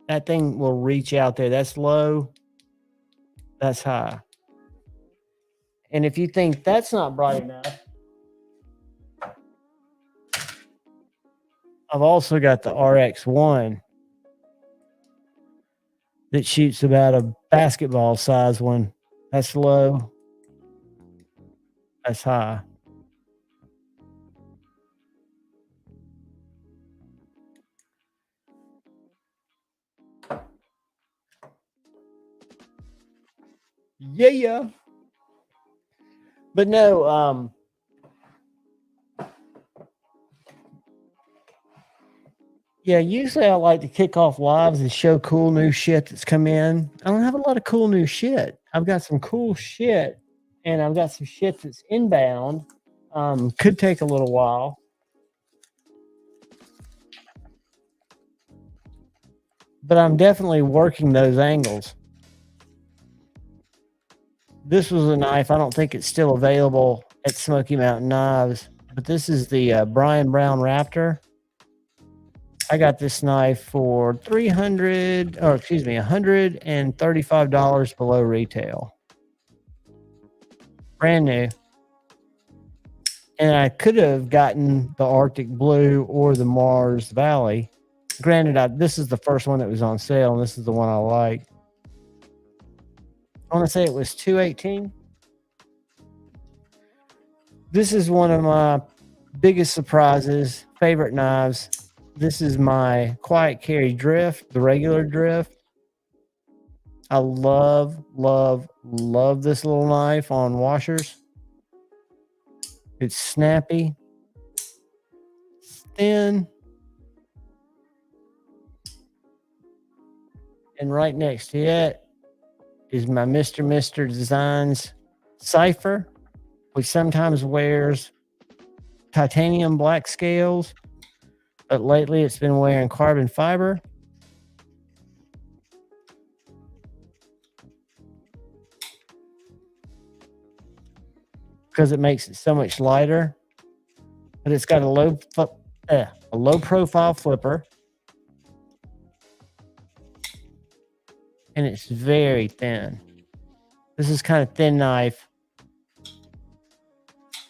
That thing will reach out there. That's low. That's high. And if you think that's not bright enough, I've also got the RX1 that shoots about a basketball size one. That's low. That's high. Yeah. But no, yeah, usually I like to kick off lives and show cool new shit that's come in. I don't have a lot of cool new shit. I've got some cool shit, and I've got some shit that's inbound. Could take a little while. But I'm definitely working those angles. This was a knife. I don't think it's still available at Smoky Mountain Knives, but this is the Brian Brown Raptor. I got this knife for $135 below retail. Brand new. And I could have gotten the Arctic Blue or the Mars Valley. Granted, this is the first one that was on sale, and this is the one I like. I want to say it was $218. This is one of my biggest surprises, favorite knives. This is my Quiet Carry Drift, the regular drift. I love this little knife on washers. It's snappy, it's thin, and right next to it is my Mr. Designs Cipher, which sometimes wears titanium black scales, but lately it's been wearing carbon fiber. Because it makes it so much lighter. But it's got a low profile flipper. And it's very thin. This is kind of thin knife.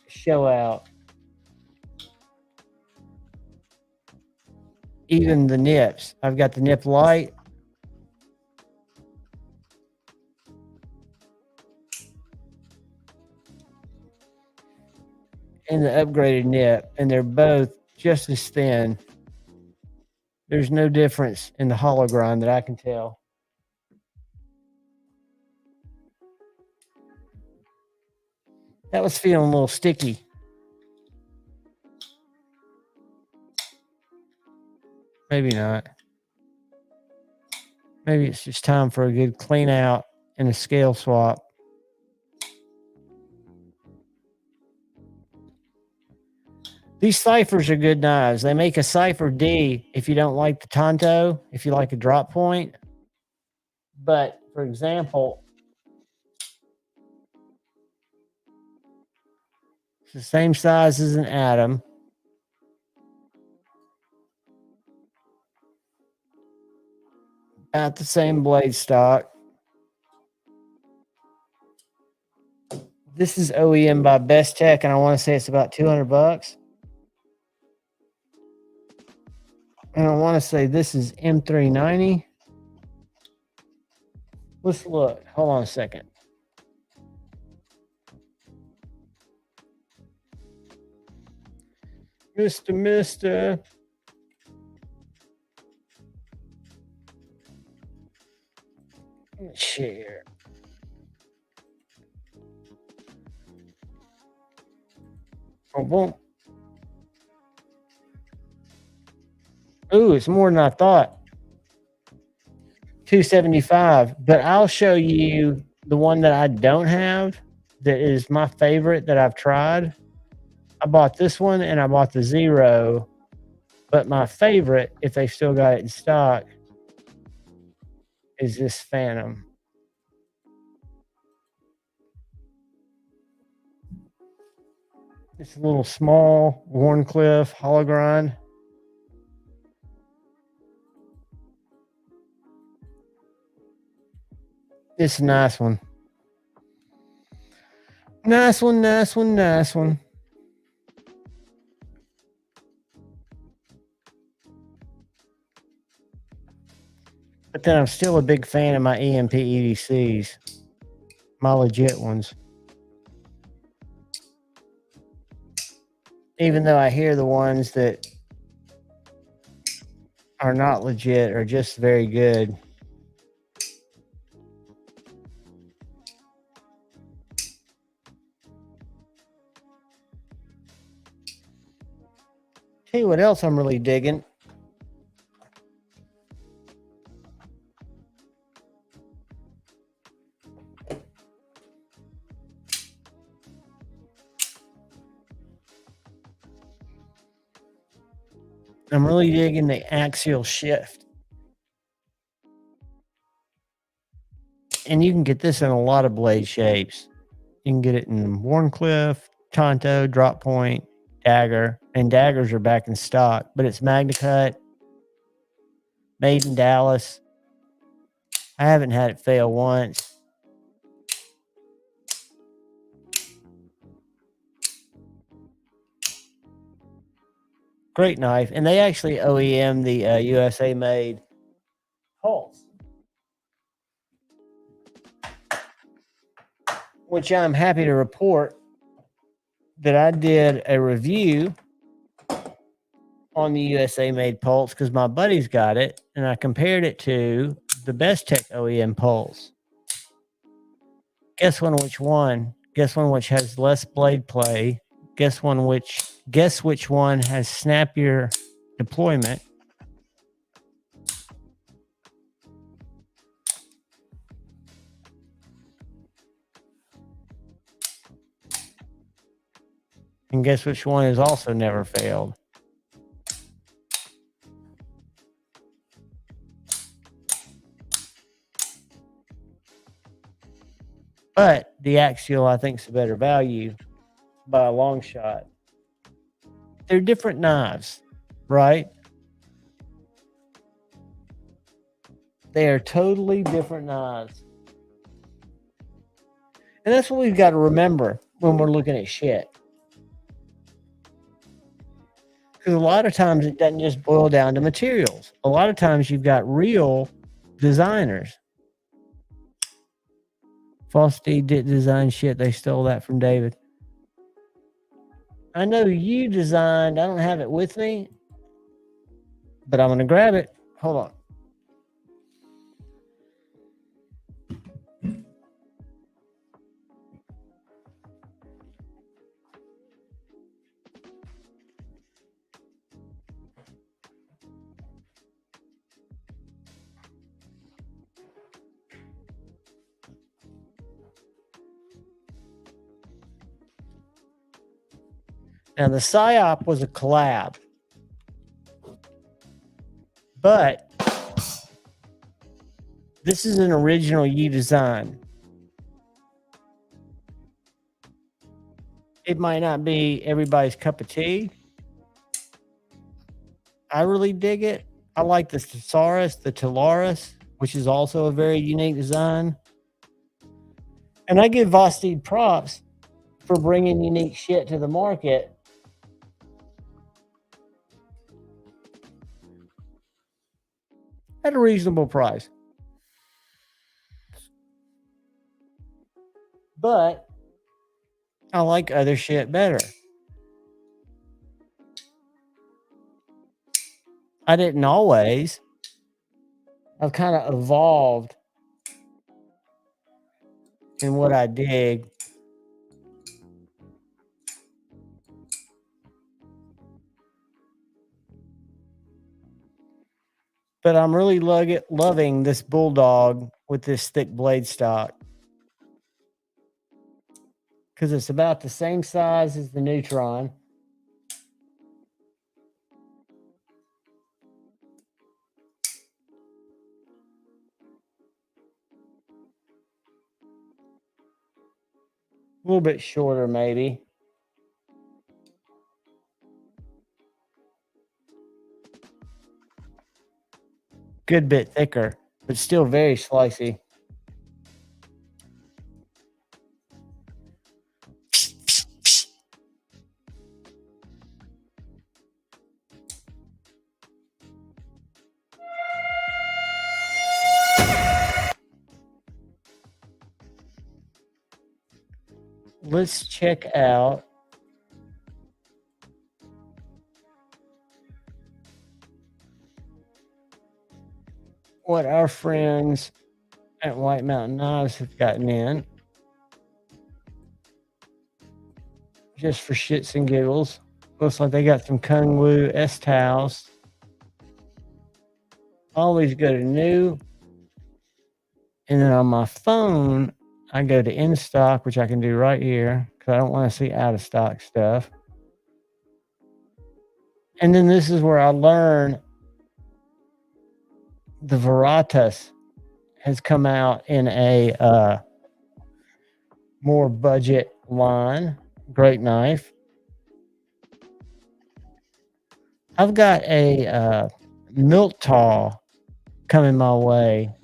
Show out. Even the nips. I've got the nip light. And the upgraded nip. And they're both just as thin. There's no difference in the hollow grind that I can tell. That was feeling a little sticky. Maybe not. Maybe it's just time for a good clean out and a scale swap. These ciphers are good knives. They make a Cipher D if you don't like the Tonto, if you like a drop point. But, for example, it's the same size as an Atom. At the same blade stock. This is OEM by Best Tech, and I want to say it's about $200. And I want to say this is M390. Let's look. Hold on a second. Mister. Share. Oh, boom. Ooh, it's more than I thought. 275. But I'll show you the one that I don't have that is my favorite that I've tried. I bought this one and I bought the Zero. But my favorite, if they still got it in stock, is this Phantom. It's a little small Warncliffe hollow grind. It's a nice one. Nice one, nice one, nice one. But then I'm still a big fan of my EMP EDCs, my legit ones. Even though I hear the ones that are not legit are just very good. Tell you what else I'm really digging. I'm really digging the axial shift. And you can get this in a lot of blade shapes. You can get it in Warncliffe, Tonto, Drop Point, Dagger. And daggers are back in stock. But it's Magna Cut, made in Dallas. I haven't had it fail once. Great knife. And they actually OEM the USA made Pulse, which I'm happy to report that I did a review on the USA made Pulse because my buddy's got it, and I compared it to the Best Tech OEM Pulse. Guess which one? Guess one which has less blade play. Guess which one has snappier deployment. And guess which one has also never failed. But the Axial, I think, is a better value by a long shot. They're different knives, right? They are totally different knives. And that's what we've got to remember when we're looking at shit. Because a lot of times it doesn't just boil down to materials. A lot of times you've got real designers. Frosty didn't design shit. They stole that from David. I know you designed. I don't have it with me, but I'm going to grab it. Hold on. Now, the PSYOP was a collab, but this is an original Yi design. It might not be everybody's cup of tea. I really dig it. I like the Thesaurus, the Tularis. which is also a very unique design. And I give Vosteed props for bringing unique shit to the market. At a reasonable price. But I like other shit better. I didn't always. I've kind of evolved in what I dig. But I'm really loving this Bulldog with this thick blade stock. Because it's about the same size as the Neutron. A little bit shorter, maybe. Good bit thicker, but still very slicey. Let's check out what our friends at White Mountain Knives have gotten in. Just for shits and giggles. Looks like they got some Kung Wu S-Towels. Always go to new. And then on my phone, I go to in stock, which I can do right here because I don't want to see out of stock stuff. And then this is where I learn the Veritas has come out in a more budget line. Great knife. I've got a Miltaw coming my way,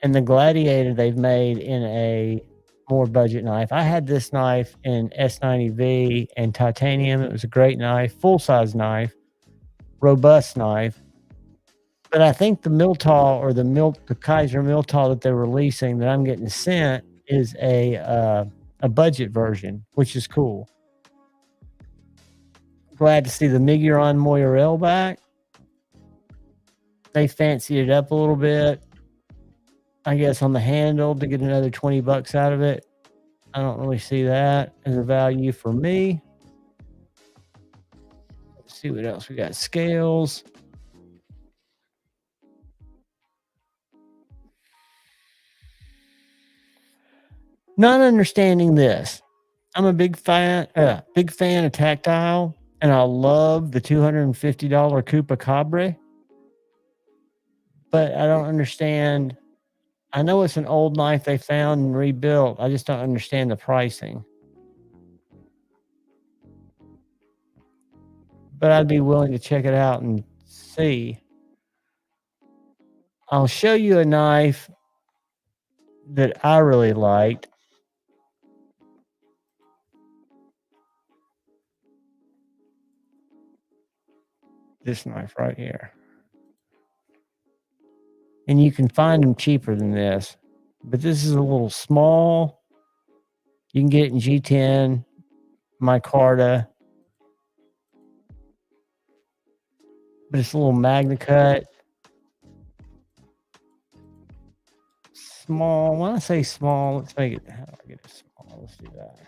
and the Gladiator they've made in a more budget knife. I had this knife in S90V and titanium. It was a great knife, full-size knife, robust knife. But I think the Miltaw or the Kaiser Miltaw that they're releasing that I'm getting sent is a budget version, which is cool. Glad to see the Miguron Moirel back. They fancied it up a little bit, I guess, on the handle to get another $20 out of it. I don't really see that as a value for me. Let's see what else we got. Scales. Not understanding this. I'm a big fan of Tactile, and I love the $250 Coupa Cabre. But I don't understand. I know it's an old knife they found and rebuilt. I just don't understand the pricing. But I'd be willing to check it out and see. I'll show you a knife that I really liked. This knife right here. And you can find them cheaper than this. But this is a little small. You can get it in G10, micarta. But it's a little Magna Cut. Small. When I say small, let's make it. How do I get it small? Let's do that.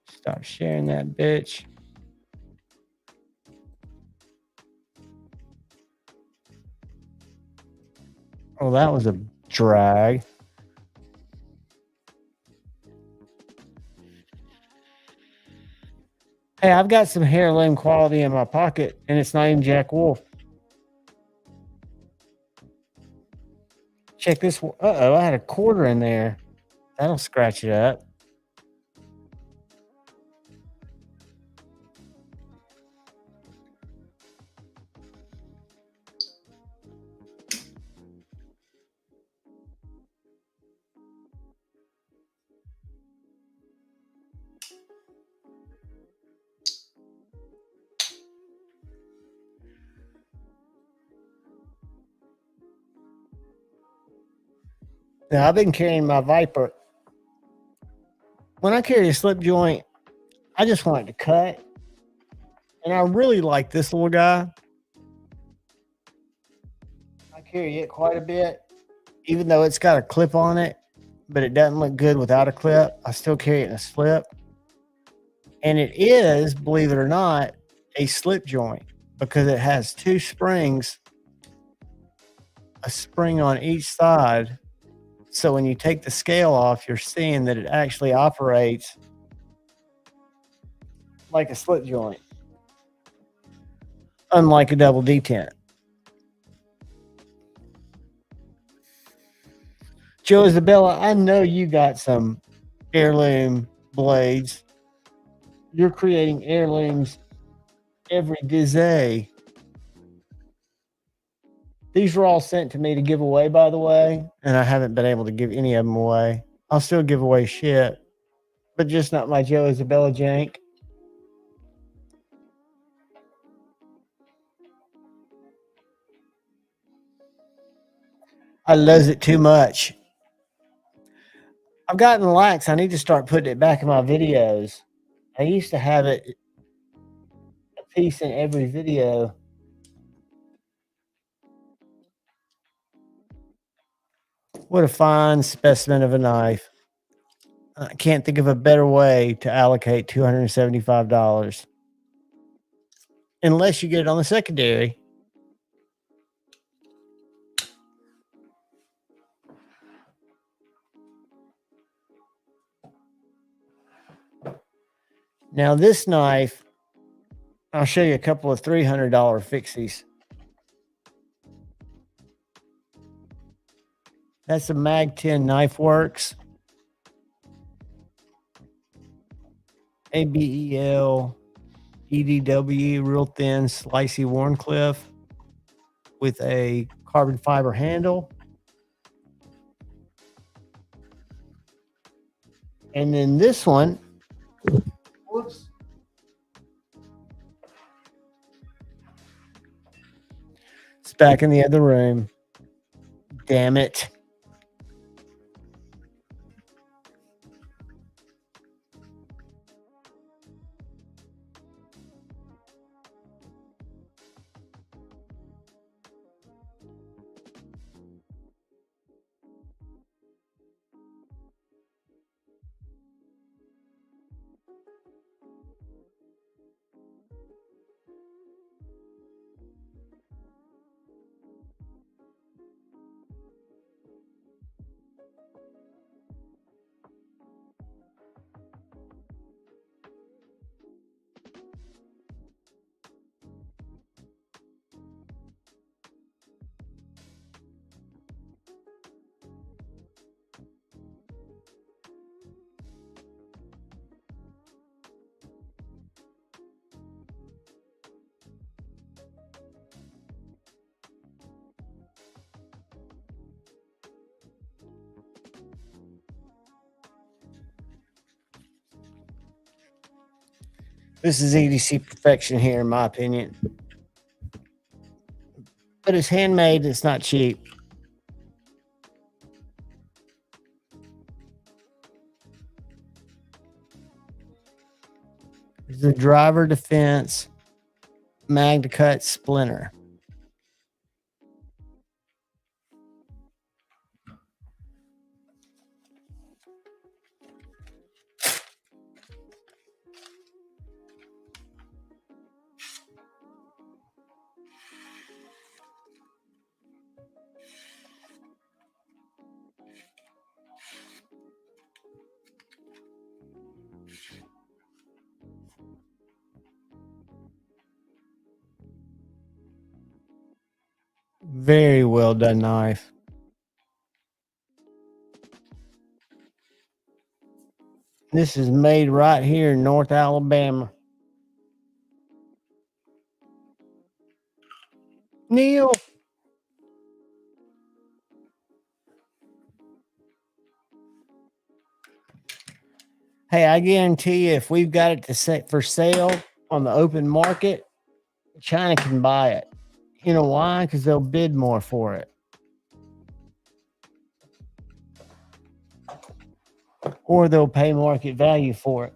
Stop sharing that bitch. Oh, that was a drag. Hey, I've got some heirloom quality in my pocket, and it's not even Jack Wolf. Check this. Uh-oh, I had a quarter in there. That'll scratch it up. Now, I've been carrying my Viper. When I carry a slip joint, I just want it to cut. And I really like this little guy. I carry it quite a bit, even though it's got a clip on it, but it doesn't look good without a clip. I still carry it in a slip. And it is, believe it or not, a slip joint because it has two springs, a spring on each side. So when you take the scale off, you're seeing that it actually operates like a slip joint, unlike a double detent. Joe Isabella, I know you got some heirloom blades. You're creating heirlooms every day. These were all sent to me to give away, by the way, and I haven't been able to give any of them away. I'll still give away shit, but just not my Joe Isabella jank. I loves it too much. I've gotten lax. I need to start putting it back in my videos. I used to have it a piece in every video. What a fine specimen of a knife. I can't think of a better way to allocate $275. Unless you get it on the secondary. Now this knife, I'll show you a couple of $300 fixies. That's a Mag 10 Knife Works. ABEL EDW real thin slicey Warncliffe with a carbon fiber handle. And then this one, whoops. It's back in the other room. Damn it. This is EDC perfection here, in my opinion. But it's handmade, it's not cheap. It's a driver defense mag to cut splinter. Very well done knife. This is made right here in North Alabama. Neil. Hey, I guarantee you, if we've got it to set for sale on the open market, China can buy it. You know why? Because they'll bid more for it. Or they'll pay market value for it.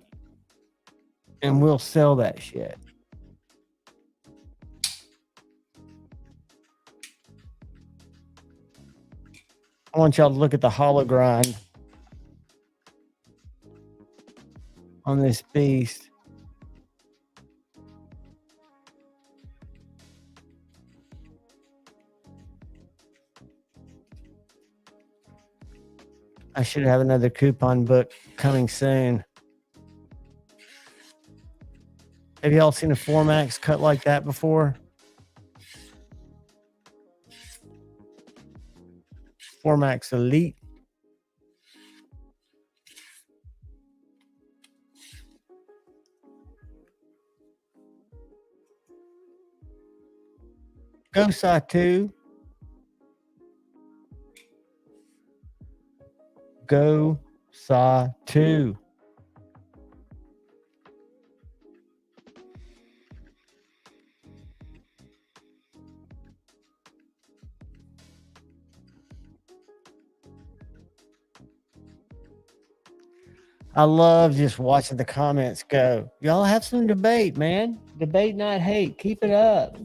And we'll sell that shit. I want y'all to look at the hologrind on this beast. I should have another coupon book coming soon. Have y'all seen a Formax cut like that before? Formax Elite. Go Satu. Go Satu. I love just watching the comments go. Y'all have some debate, man. Debate, not hate. Keep it up.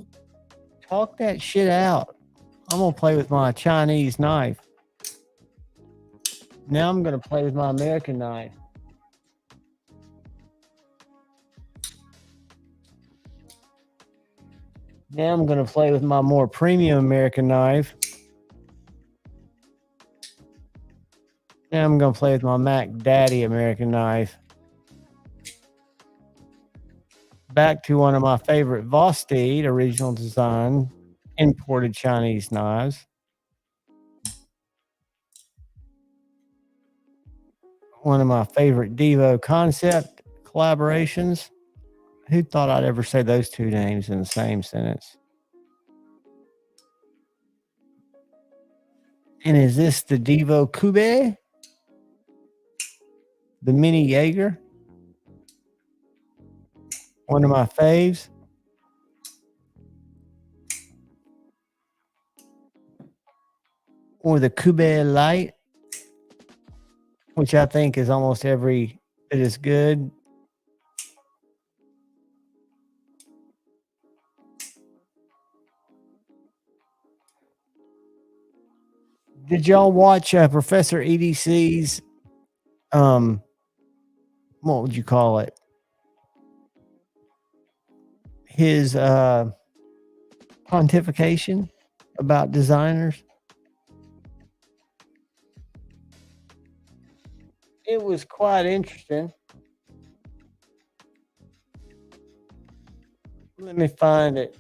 Talk that shit out. I'm going to play with my Chinese knife. Now I'm going to play with my American knife. Now I'm going to play with my more premium American knife. Now I'm going to play with my Mac Daddy American knife. Back to one of my favorite Vosteed original design imported Chinese knives. One of my favorite Devo concept collaborations. Who thought I'd ever say those two names in the same sentence? And is this the Devo Cube? The Mini Jaeger? One of my faves. Or the Cube Light, which I think is almost every bit as good. Did y'all watch Professor EDC's what would you call it? His pontification about designers? It was quite interesting. Let me find it.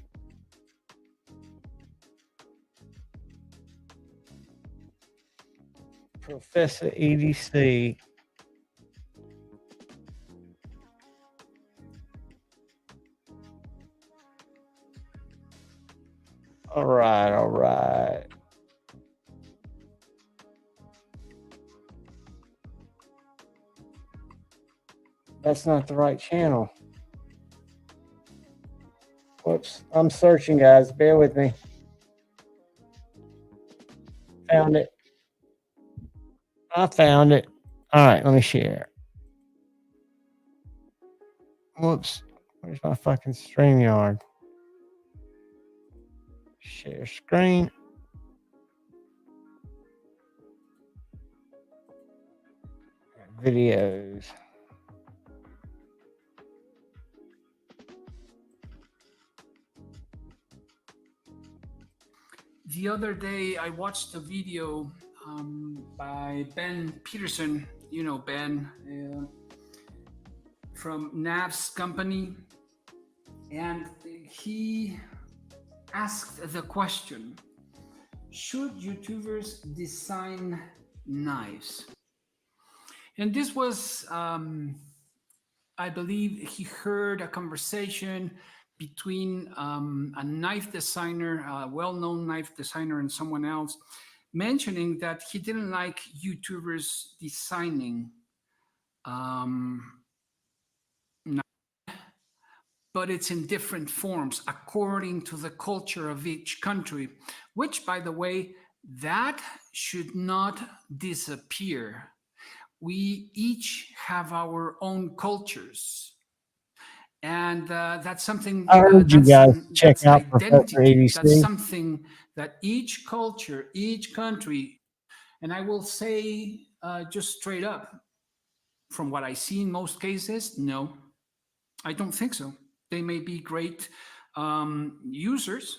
Professor EDC. All right. That's not the right channel. Whoops. I'm searching, guys. Bear with me. Found it. I found it. All right, let me share. Whoops. Where's my fucking StreamYard? Share screen. Videos. The other day, I watched a video by Ben Peterson. You know Ben from Nav's company, and he asked the question: should YouTubers design knives? And this was, I believe, he heard a conversation between a knife designer, a well-known knife designer, and someone else, mentioning that he didn't like YouTubers designing um, but it's in different forms according to the culture of each country, which, by the way, that should not disappear. We each have our own cultures, and that's something I heard you guys check that's an out Professor identity. That's ABC. something that each culture, each country, and I will say just straight up, from what I see in most cases, no, I don't think so. They may be great users,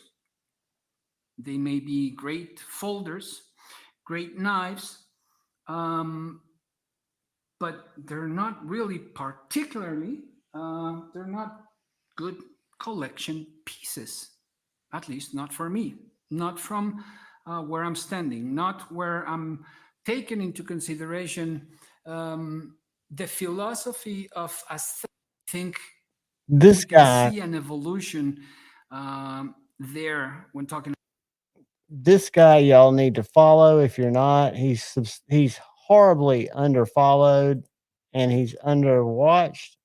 they may be great folders, great knives, um, but they're not really particularly, they're not good collection pieces, at least not for me, not from where I'm standing, not where I'm taking into consideration the philosophy of aesthetic. I think we This can guy, see an evolution there when talking. this guy, y'all need to follow. If you're not, he's horribly underfollowed and he's underwatched.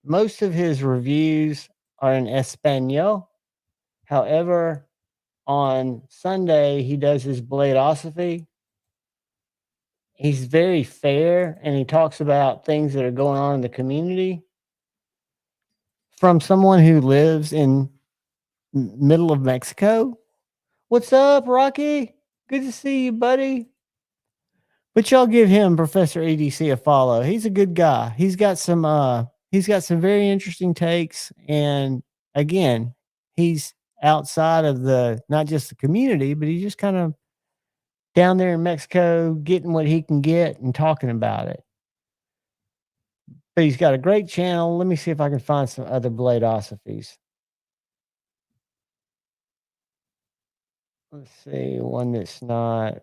Most of his reviews are in Espanol. However, on Sunday he does his bladosophy. He's very fair and he talks about things that are going on in the community from someone who lives in middle of Mexico. What's up, Rocky? Good to see you, buddy. But y'all give him Professor EDC a follow. He's a good guy. He's got some very interesting takes, and again, he's outside of the not just the community, but he's just kind of down there in Mexico getting what he can get and talking about it. But he's got a great channel. Let me see if I can find some other bladosophies. Let's see, one that's not.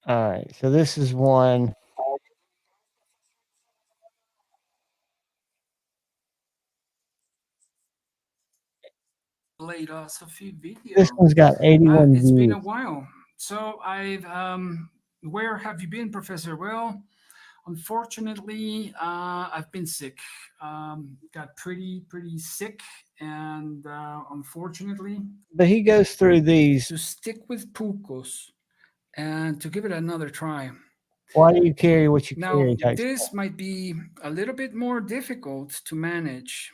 All right, so this is one. Philosophy This video. one's got 81 It's been a views. while. So I've where have you been, Professor? Well, unfortunately, I've been sick. Got pretty sick, and unfortunately, But he goes through these. to stick with Pucos and to give it another try. Why do you carry what you Now, carry type stuff. this might be a little bit more difficult to manage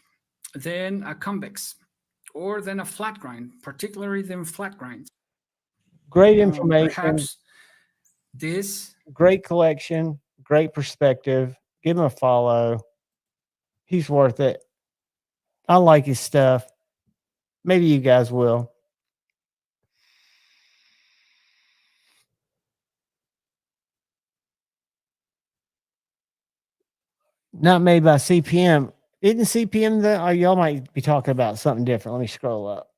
than a convex or than a flat grind, particularly than flat grinds. Great information, Perhaps this great collection, great perspective. Give him a follow. He's worth it. I like his stuff. Maybe you guys will. Not made by CPM. Isn't CPM the? Oh, y'all might be talking about something different. Let me scroll up.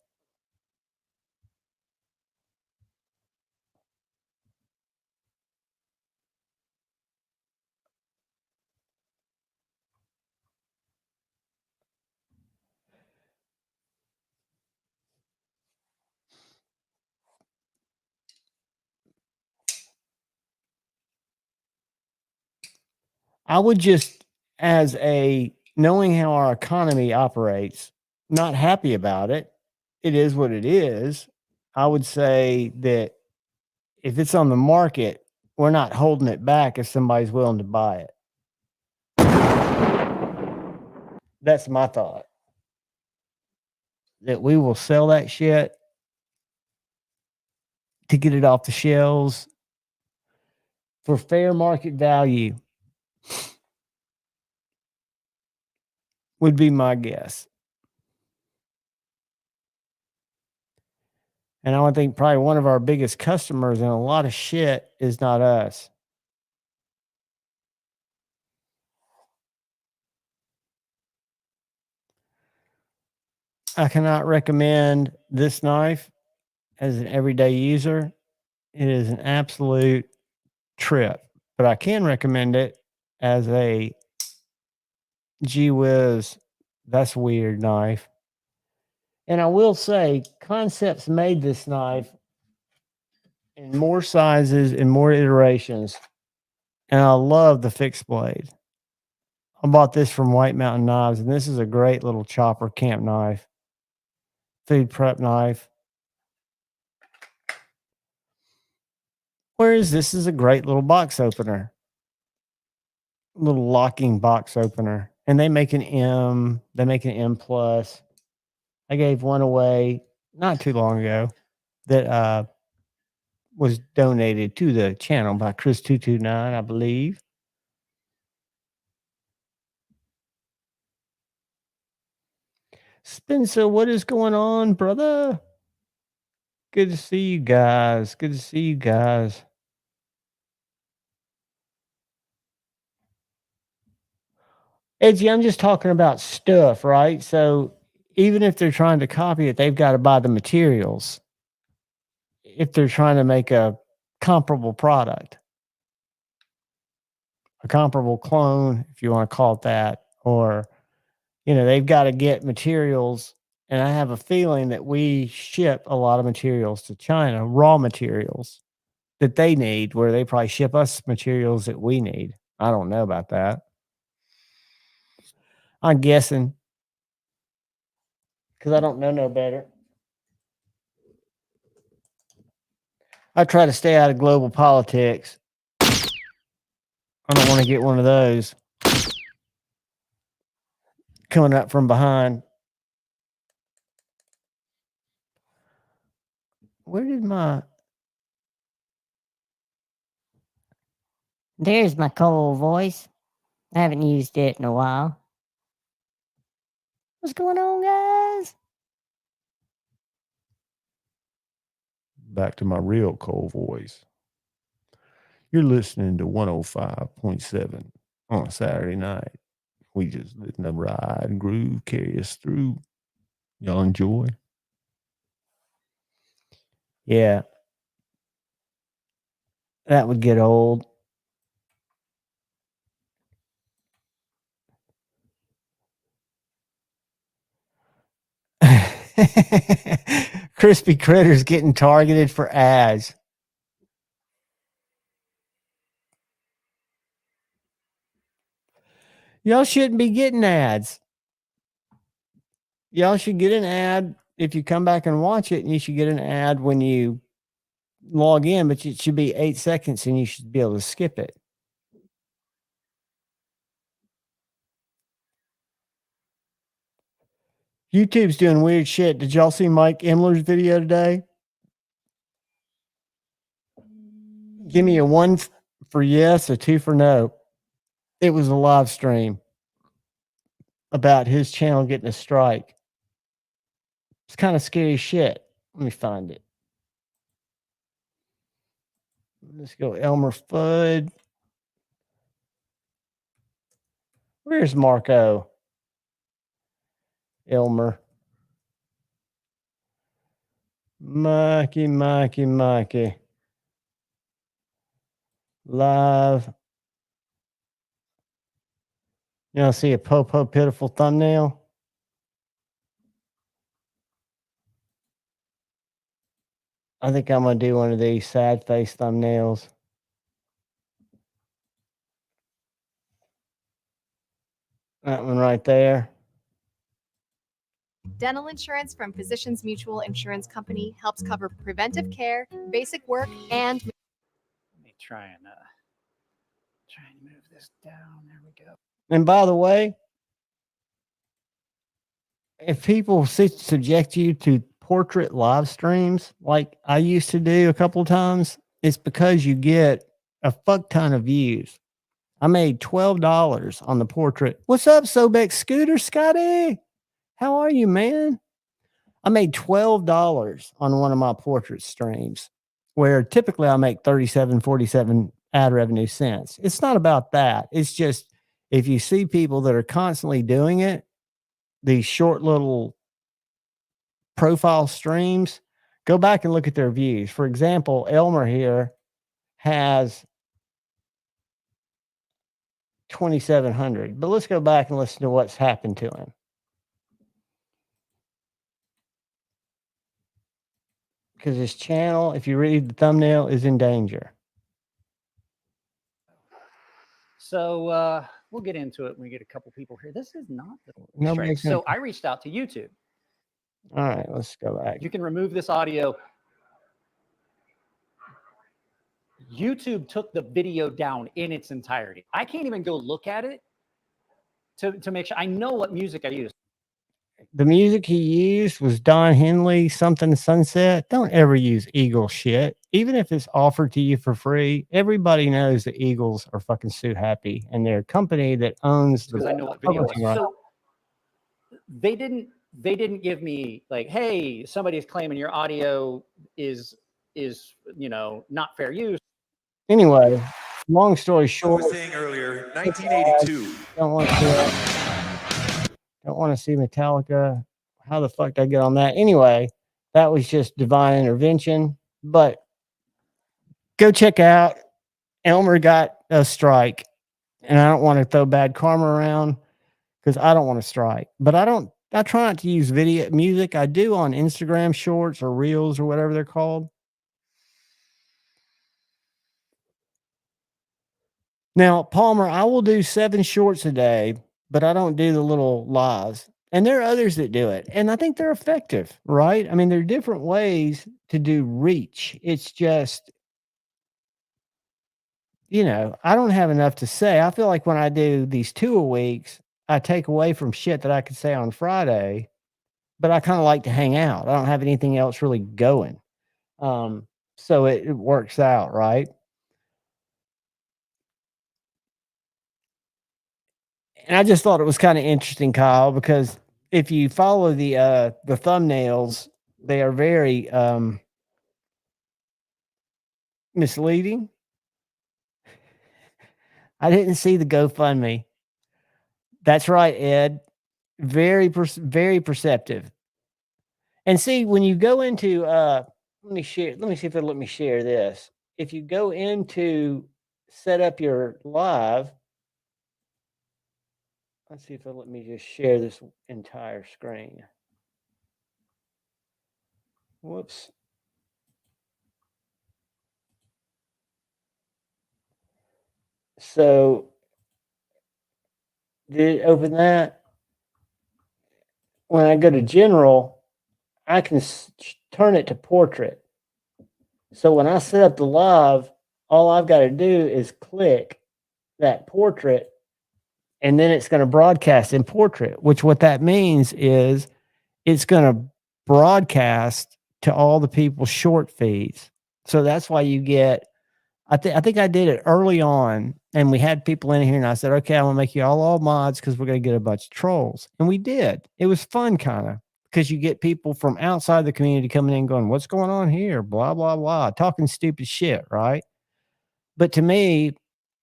I would just, as a knowing how our economy operates, not happy about it. It is what it is. I would say that if it's on the market, we're not holding it back if somebody's willing to buy it. That's my thought. That we will sell that shit to get it off the shelves for fair market value would be my guess. And I would think probably one of our biggest customers in a lot of shit is not us. I cannot recommend this knife as an everyday user. It is an absolute trip, but I can recommend it as a gee whiz, that's weird knife. And I will say, Concepts made this knife in more sizes and more iterations And I love the fixed blade. I bought this from White Mountain Knives, and this is a great little chopper camp knife, food prep knife. Whereas this is a great little box opener, little locking box opener. And they make an M, they make an M plus. I gave one away not too long ago that was donated to the channel by Chris229, I believe. Spencer, what is going on, brother? Good to see you guys. Good to see you guys. Edgy, I'm just talking about stuff, right? So even if they're trying to copy it, they've got to buy the materials. If they're trying to make a comparable product, a comparable clone, if you want to call it that, or, they've got to get materials. And I have a feeling that we ship a lot of materials to China, raw materials that they need, where they probably ship us materials that we need. I don't know about that. I'm guessing because I don't know no better. I try to stay out of global politics. I don't want to get one of those coming up from behind. Where did my... There's my cold voice. I haven't used it in a while. What's going on, guys? Back to my real cold voice. You're listening to 105.7 on a Saturday night. We just letting the ride and groove carry us through. Y'all enjoy? Yeah. That would get old. Crispy Critters getting targeted for ads. Y'all shouldn't be getting ads. Y'all should get an ad if you come back and watch it, and you should get an ad when you log in, but it should be 8 seconds and you should be able to skip it. YouTube's doing weird shit. Did y'all see Mike Emler's video today? Give me a 1 for yes, a 2 for no. It was a live stream about his channel getting a strike. It's kind of scary shit. Let me find it. Let's go Elmer Fudd. Where's Marco? Elmer. Mikey. Live. You see a po pitiful thumbnail? I think I'm going to do one of these sad face thumbnails. That one right there. Dental insurance from Physicians Mutual Insurance Company helps cover preventive care, basic work, and... Let me try and move this down. There we go. And by the way, if people subject you to portrait live streams like I used to do a couple of times, it's because you get a fuck ton of views. I made $12 on the portrait. What's up, Sobeck Scooter Scotty? How are you, man? I made $12 on one of my portrait streams, where typically I make 37, 47 ad revenue cents. It's not about that. It's just if you see people that are constantly doing it, these short little profile streams, go back and look at their views. For example, Elmer here has 2,700, but let's go back and listen to what's happened to him. Because his channel, if you read the thumbnail, is in danger. So we'll get into it when we get a couple people here. This is not the Nobody's straight. gonna. So I reached out to YouTube. All right, let's go back. You can remove this audio. YouTube took the video down in its entirety. I can't even go look at it to make sure I know what music I use. The music he used was Don Henley, something Sunset. Don't ever use Eagle shit. Even if it's offered to you for free, everybody knows the Eagles are fucking so happy and they're a company that owns the Because I know what video it publishing was. rights. So they didn't give me like, hey, somebody's claiming your audio is not fair use. Anyway, long story I short, was saying earlier, 1982. don't want to see Metallica. How the fuck did I get on that? Anyway, that was just divine intervention. But go check out Elmer got a strike, and I don't want to throw bad karma around because I don't want to strike. But I try not to use video music. I do on Instagram shorts or reels or whatever they're called. Now, Palmer, I will do 7 shorts a day, but I don't do the little lives. And there are others that do it. And I think they're effective, right? I mean, there are different ways to do reach. It's just, I don't have enough to say. I feel like when I do these 2 a weeks, I take away from shit that I could say on Friday, but I kind of like to hang out. I don't have anything else really going. So it works out, right? And I just thought it was kind of interesting, Kyle, because if you follow the thumbnails, they are very misleading. I didn't see the GoFundMe. That's right, Ed. Very perceptive. And see, when you go into let me see if it'll let me share this. If you go into set up your live, let's see if it'll let me just share this entire screen. Whoops. So did it open that? When I go to general, I can turn it to portrait. So when I set up the live, all I've got to do is click that portrait, and then it's going to broadcast in portrait, which what that means is it's going to broadcast to all the people's short feeds. So that's why you get, I think I did it early on, and we had people in here, and I said, okay, I'm going to make you all mods because we're going to get a bunch of trolls. And we did. It was fun, kind of, because you get people from outside the community coming in going, what's going on here? Blah, blah, blah, talking stupid shit, right? But to me,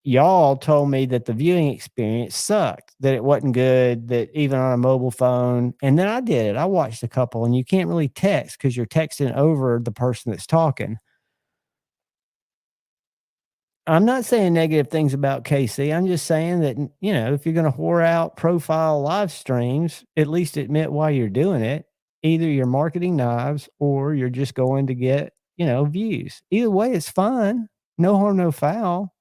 y'all told me that the viewing experience sucked, that it wasn't good, that even on a mobile phone. And then I did it. I watched a couple, and you can't really text because you're texting over the person that's talking. I'm not saying negative things about KC. I'm just saying that, if you're going to whore out profile live streams, at least admit why you're doing it. Either you're marketing knives or you're just going to get, views. Either way, it's fine. No harm, no foul.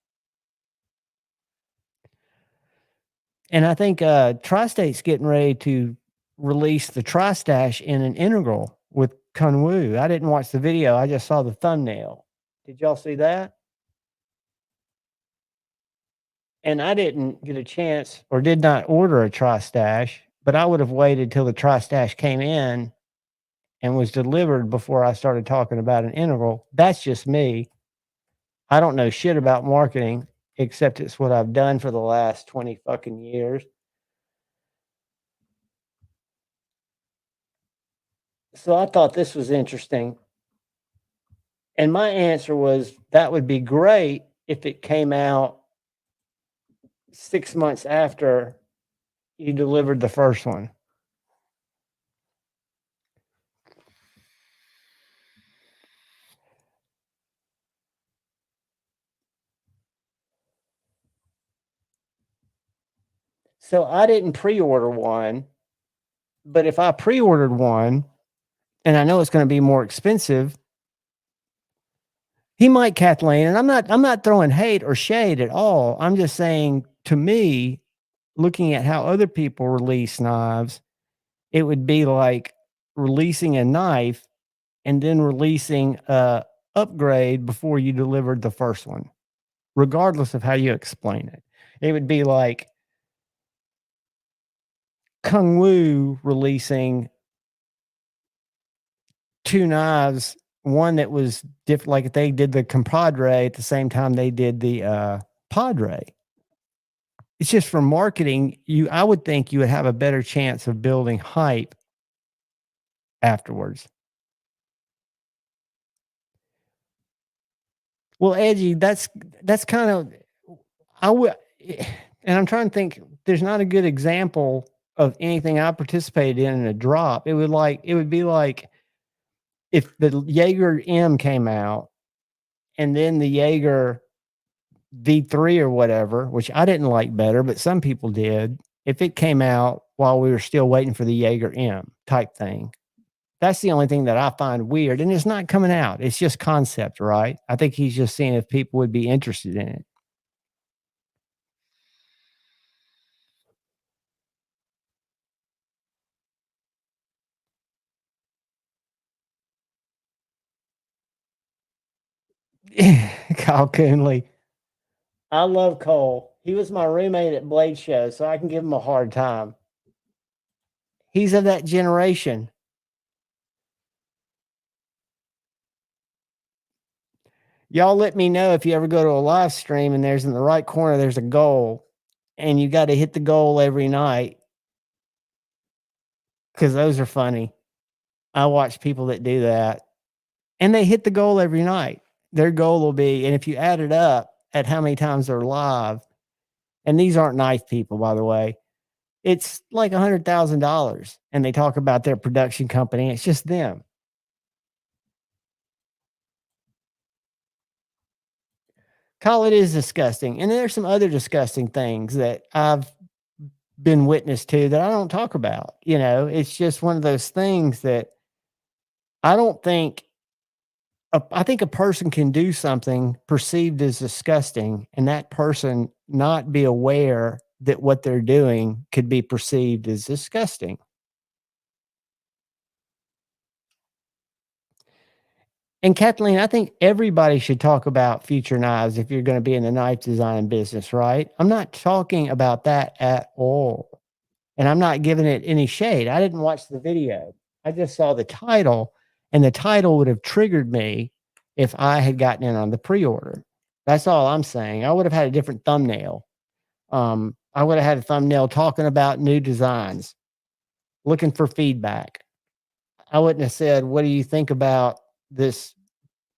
And I think Tri-State's getting ready to release the Tri-Stash in an integral with Kunwu. I didn't watch the video. I just saw the thumbnail. Did y'all see that? And I didn't get a chance or did not order a Tri-Stash, but I would have waited till the Tri-Stash came in and was delivered before I started talking about an integral. That's just me. I don't know shit about marketing, except it's what I've done for the last 20 fucking years. So I thought this was interesting. And my answer was that would be great if it came out 6 months after you delivered the first one. So I didn't pre-order one, but if I pre-ordered one and I know it's going to be more expensive, he might, Kathleen, and I'm not throwing hate or shade at all. I'm just saying to me, looking at how other people release knives, it would be like releasing a knife and then releasing a upgrade before you delivered the first one, regardless of how you explain it. It would be like Kung Wu releasing two knives, one that was different, like they did the compadre at the same time they did the padre. It's just for marketing. I would think you would have a better chance of building hype afterwards. Well, Edgy, that's kind of I would, and I'm trying to think. There's not a good example of anything I participated in a drop. It would be like if the Jaeger M came out, and then the Jaeger V3 or whatever, which I didn't like better, but some people did. If it came out while we were still waiting for the Jaeger M type thing, that's the only thing that I find weird. And it's not coming out. It's just concept, right? I think he's just seeing if people would be interested in it. Kyle Coonley. I love Cole. He was my roommate at Blade Show, so I can give him a hard time. He's of that generation. Y'all let me know if you ever go to a live stream and there's in the right corner, there's a goal, and you got to hit the goal every night, because those are funny. I watch people that do that, and they hit the goal every night. Their goal will be, and if you add it up at how many times they're live, and these aren't knife people, by the way, it's like $100,000, and they talk about their production company. It's just them. Kyle, it is disgusting. And there's some other disgusting things that I've been witness to that I don't talk about. You know, it's just one of those things that I don't think, I think a person can do something perceived as disgusting, and that person not be aware that what they're doing could be perceived as disgusting. And Kathleen, I think everybody should talk about future knives if you're going to be in the knife design business, right? I'm not talking about that at all. And I'm not giving it any shade. I didn't watch the video. I just saw the title, and the title would have triggered me if I had gotten in on the pre-order. That's all I'm saying. I would have had a different thumbnail. I would have had a thumbnail talking about new designs, looking for feedback. I wouldn't have said, what do you think about this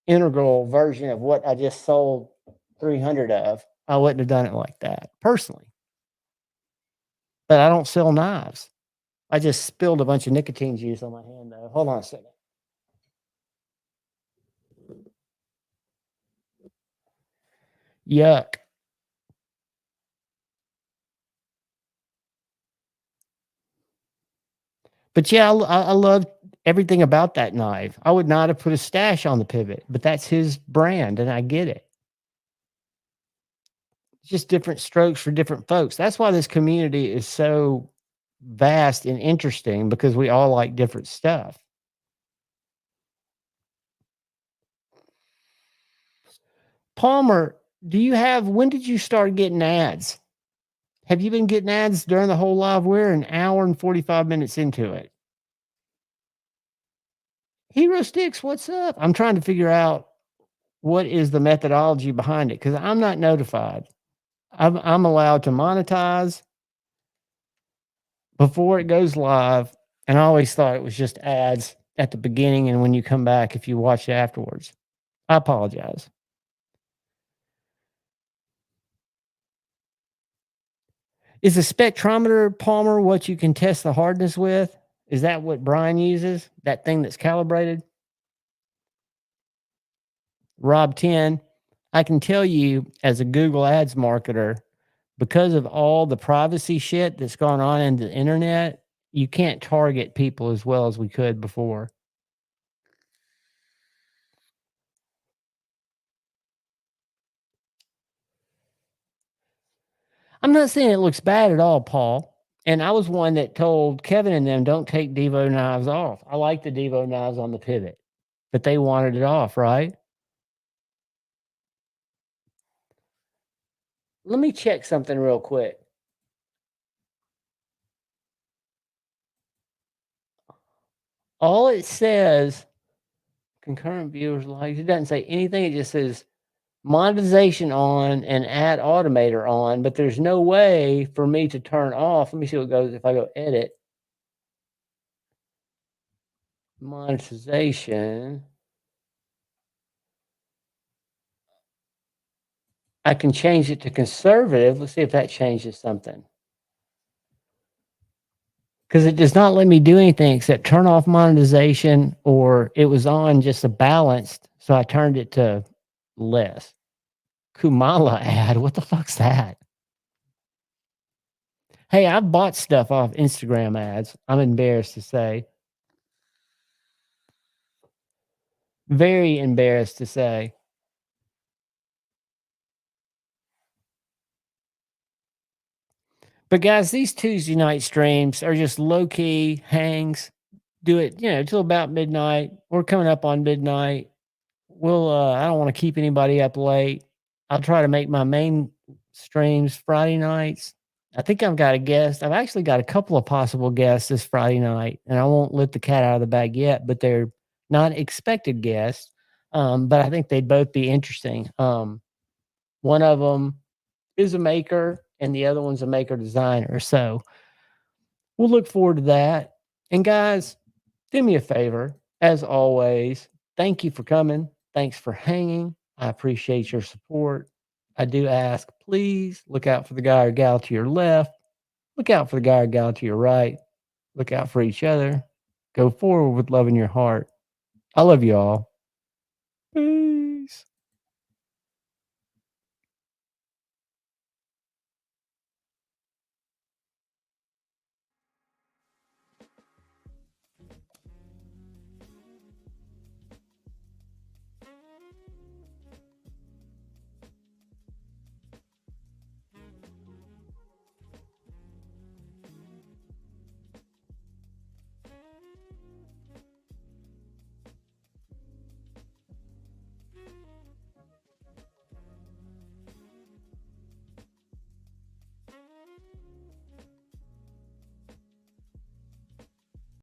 integral version of what I just sold 300 of? I wouldn't have done it like that personally. But I don't sell knives. I just spilled a bunch of nicotine juice on my hand, though. Hold on a second. Yuck. But yeah, I love everything about that knife. I would not have put a stash on the pivot, but that's his brand, and I get it. It's just different strokes for different folks. That's why this community is so vast and interesting, because we all like different stuff. Palmer, when did you start getting ads? Have you been getting ads during the whole live? We're an hour and 45 minutes into it. Hero Sticks, what's up? I'm trying to figure out what is the methodology behind it, because I'm not notified. I'm allowed to monetize before it goes live, and I always thought it was just ads at the beginning, and when you come back, if you watch it afterwards. I apologize. Is the spectrometer, Palmer, what you can test the hardness with? Is that what Brian uses? That thing that's calibrated? Rob 10, I can tell you as a Google Ads marketer, because of all the privacy shit that's gone on in the internet, you can't target people as well as we could before. I'm not saying it looks bad at all, Paul. And I was one that told Kevin and them, don't take Devo knives off. I like the Devo knives on the pivot, but they wanted it off, right? Let me check something real quick. All it says, concurrent viewers likes, it doesn't say anything. It just says monetization on and add automator on, but there's no way for me to turn off. Let me see what goes if I go edit. Monetization. I can change it to conservative. Let's see if that changes something. Because it does not let me do anything except turn off monetization, or it was on just a balanced, so I turned it to less. Kumala ad, what the fuck's that? Hey, I've bought stuff off Instagram ads. I'm embarrassed to say. Very embarrassed to say. But guys, these Tuesday night streams are just low key hangs. Do it, till about midnight. We're coming up on midnight. We'll I don't want to keep anybody up late. I'll try to make my main streams Friday nights. I think I've got a guest. I've actually got a couple of possible guests this Friday night, and I won't let the cat out of the bag yet, but they're not expected guests. But I think they'd both be interesting. One of them is a maker, and the other one's a maker designer. So we'll look forward to that. And guys, do me a favor, as always. Thank you for coming. Thanks for hanging. I appreciate your support. I do ask, please look out for the guy or gal to your left. Look out for the guy or gal to your right. Look out for each other. Go forward with love in your heart. I love you all.